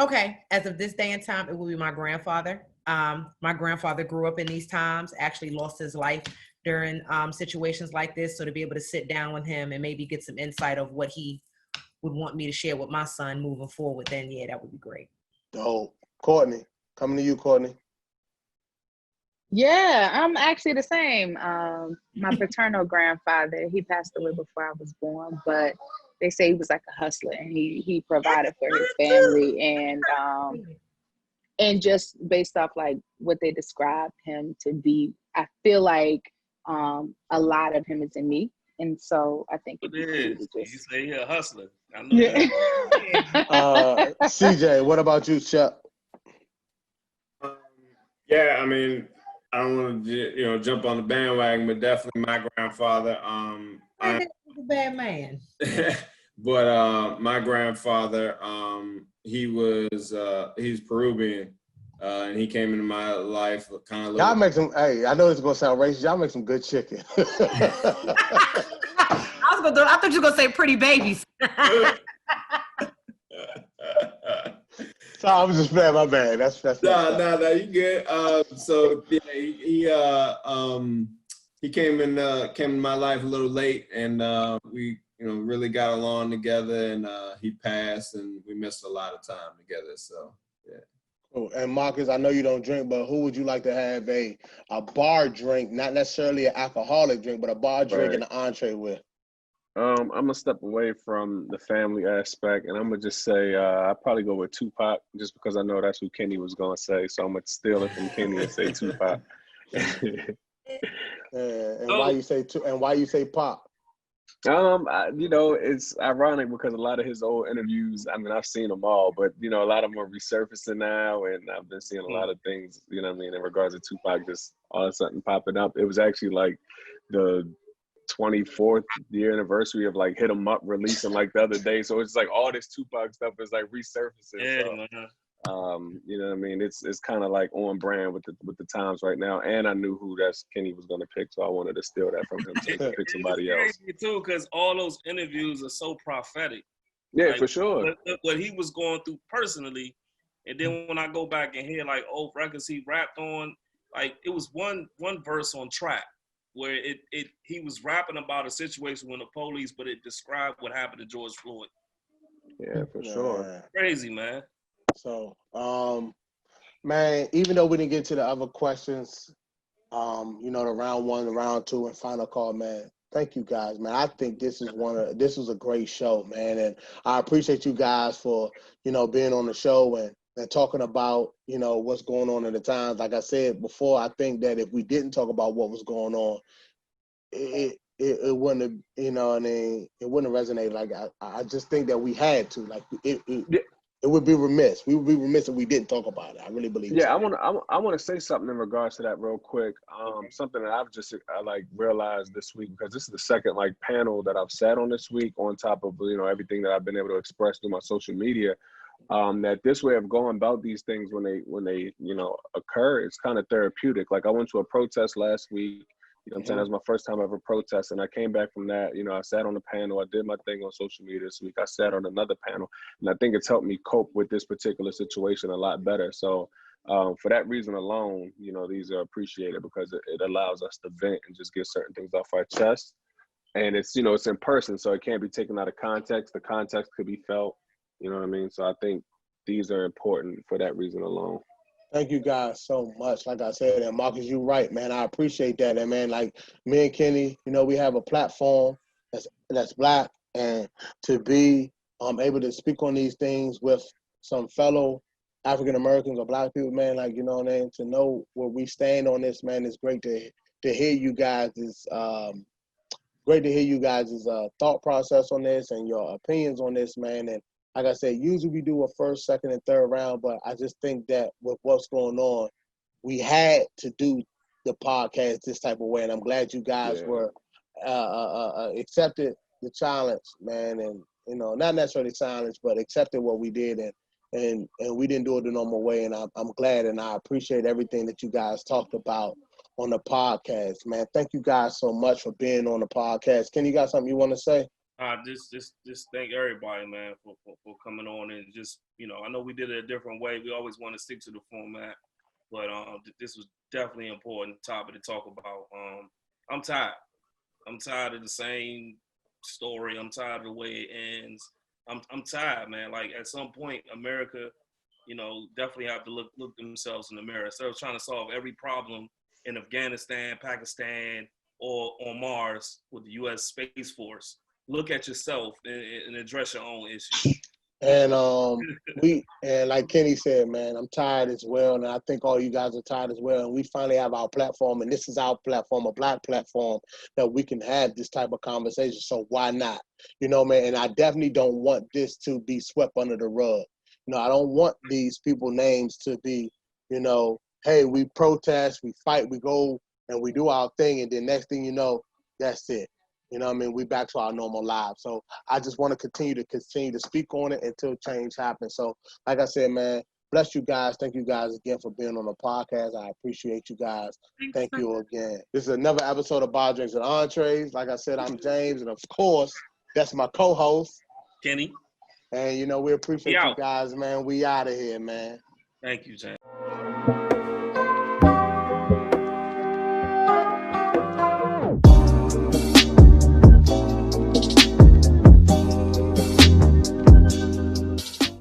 Okay, as of this day and time, it will be my grandfather. My grandfather grew up in these times, actually lost his life during situations like this. So to be able to sit down with him and maybe get some insight of what he would want me to share with my son moving forward, then yeah, that would be great. Dope. Courtney, coming to you, Courtney. Yeah, I'm actually the same. My paternal grandfather, he passed away before I was born, but they say he was like a hustler, and he provided for his family, and just based off like what they described him to be, I feel like a lot of him is in me, and so I think it is. You say you're a hustler. I know. Yeah. CJ, what about you, Chuck? Yeah, I mean, I don't want to, jump on the bandwagon, but definitely my grandfather. He's a bad man. But my grandfather, he's Peruvian, and he came into my life kind of. Y'all make some. Hey, I know this is gonna sound racist. Y'all make some good chicken. I thought you were gonna say pretty babies. So I was just playing, my bad. That's No, you good. So yeah, he came in my life a little late, and we really got along together, and he passed, and we missed a lot of time together. So yeah. Cool. And Marcus, I know you don't drink, but who would you like to have a bar drink, not necessarily an alcoholic drink, but a bar drink and an entree with? I'm gonna step away from the family aspect, and I'm gonna just say I'd probably go with Tupac, just because I know that's who Kenny was gonna say. So I'm gonna steal it from Kenny and say Tupac. And why you say Pop? It's ironic because a lot of his old interviews, I mean, I've seen them all, but a lot of them are resurfacing now, and I've been seeing a lot of things, in regards to Tupac, just all of a sudden popping up. It was actually like the 24th year anniversary of like Hit 'Em Up releasing like the other day, so it's like all this Tupac stuff is like resurfacing. Yeah, so, man. It's kind of like on brand with the times right now, and I knew who Kenny was going to pick, so I wanted to steal that from him to pick somebody else. It's crazy too, because all those interviews are so prophetic. Yeah, for sure. What he was going through personally, and then when I go back and hear like old records he rapped on, like it was one verse on Track where he was rapping about a situation with the police, but it described what happened to George Floyd. Yeah, for sure. Crazy, man. So, man, even though we didn't get to the other questions, the round one, the round two, and final call, man, thank you guys, man. I think this was a great show, man, and I appreciate you guys for, being on the show and talking about, what's going on in the times. Like I said before, I think that if we didn't talk about what was going on, it wouldn't have, it wouldn't have resonated. Like I just think that we had to, like it would be remiss. We would be remiss if we didn't talk about it. I really believe. Yeah, I want to say something in regards to that real quick. Something that I realized this week, because this is the second panel that I've sat on this week, on top of everything that I've been able to express through my social media. That this way of going about these things when they occur, it's kind of therapeutic. Like I went to a protest last week. I'm saying that was my first time ever protesting. I came back from that. I sat on the panel. I did my thing on social media this week. I sat on another panel, and I think it's helped me cope with this particular situation a lot better. So for that reason alone, these are appreciated, because it allows us to vent and just get certain things off our chest. And it's it's in person, so it can't be taken out of context. The context could be felt. You know what I mean? So I think these are important for that reason alone. Thank you guys so much. Like I said, and Marcus, you're right, man. I appreciate that. And man, like me and Kenny, we have a platform that's Black, and to be able to speak on these things with some fellow African Americans or Black people, man, to know where we stand on this, man, it's great to hear you guys. Great to hear you guys' thought process on this and your opinions on this, man. And like I said, usually we do a first, second, and third round, but I just think that with what's going on, we had to do the podcast this type of way, and I'm glad you guys were accepted the challenge, man, and not necessarily challenge, but accepted what we did, and we didn't do it the normal way, and I'm glad, and I appreciate everything that you guys talked about on the podcast, man. Thank you guys so much for being on the podcast. Ken, you got something you want to say? Just thank everybody, man, for coming on, and just, I know we did it a different way. We always want to stick to the format, but this was definitely an important topic to talk about. I'm tired. I'm tired of the same story. I'm tired of the way it ends. I'm tired, man. Like at some point, America, definitely have to look themselves in the mirror. Instead of trying to solve every problem in Afghanistan, Pakistan, or on Mars with the U.S. Space Force, look at yourself and address your own issues. And and like Kenny said, man, I'm tired as well, and I think all you guys are tired as well. And we finally have our platform, and this is our platform, a Black platform, that we can have this type of conversation. So why not? Man. And I definitely don't want this to be swept under the rug. I don't want these people names to be, hey, we protest, we fight, we go and we do our thing, and then next thing you know, that's it. You know what I mean? We back to our normal lives. So I just want to continue to speak on it until change happens. So like I said, man, bless you guys. Thank you guys again for being on the podcast. I appreciate you guys. Thank you again. This is another episode of Bar, Drinks, and Entrees. Like I said, I'm James, and of course, that's my co-host, Kenny. And, you know, we appreciate you guys, man. We out of here, man. Thank you, James.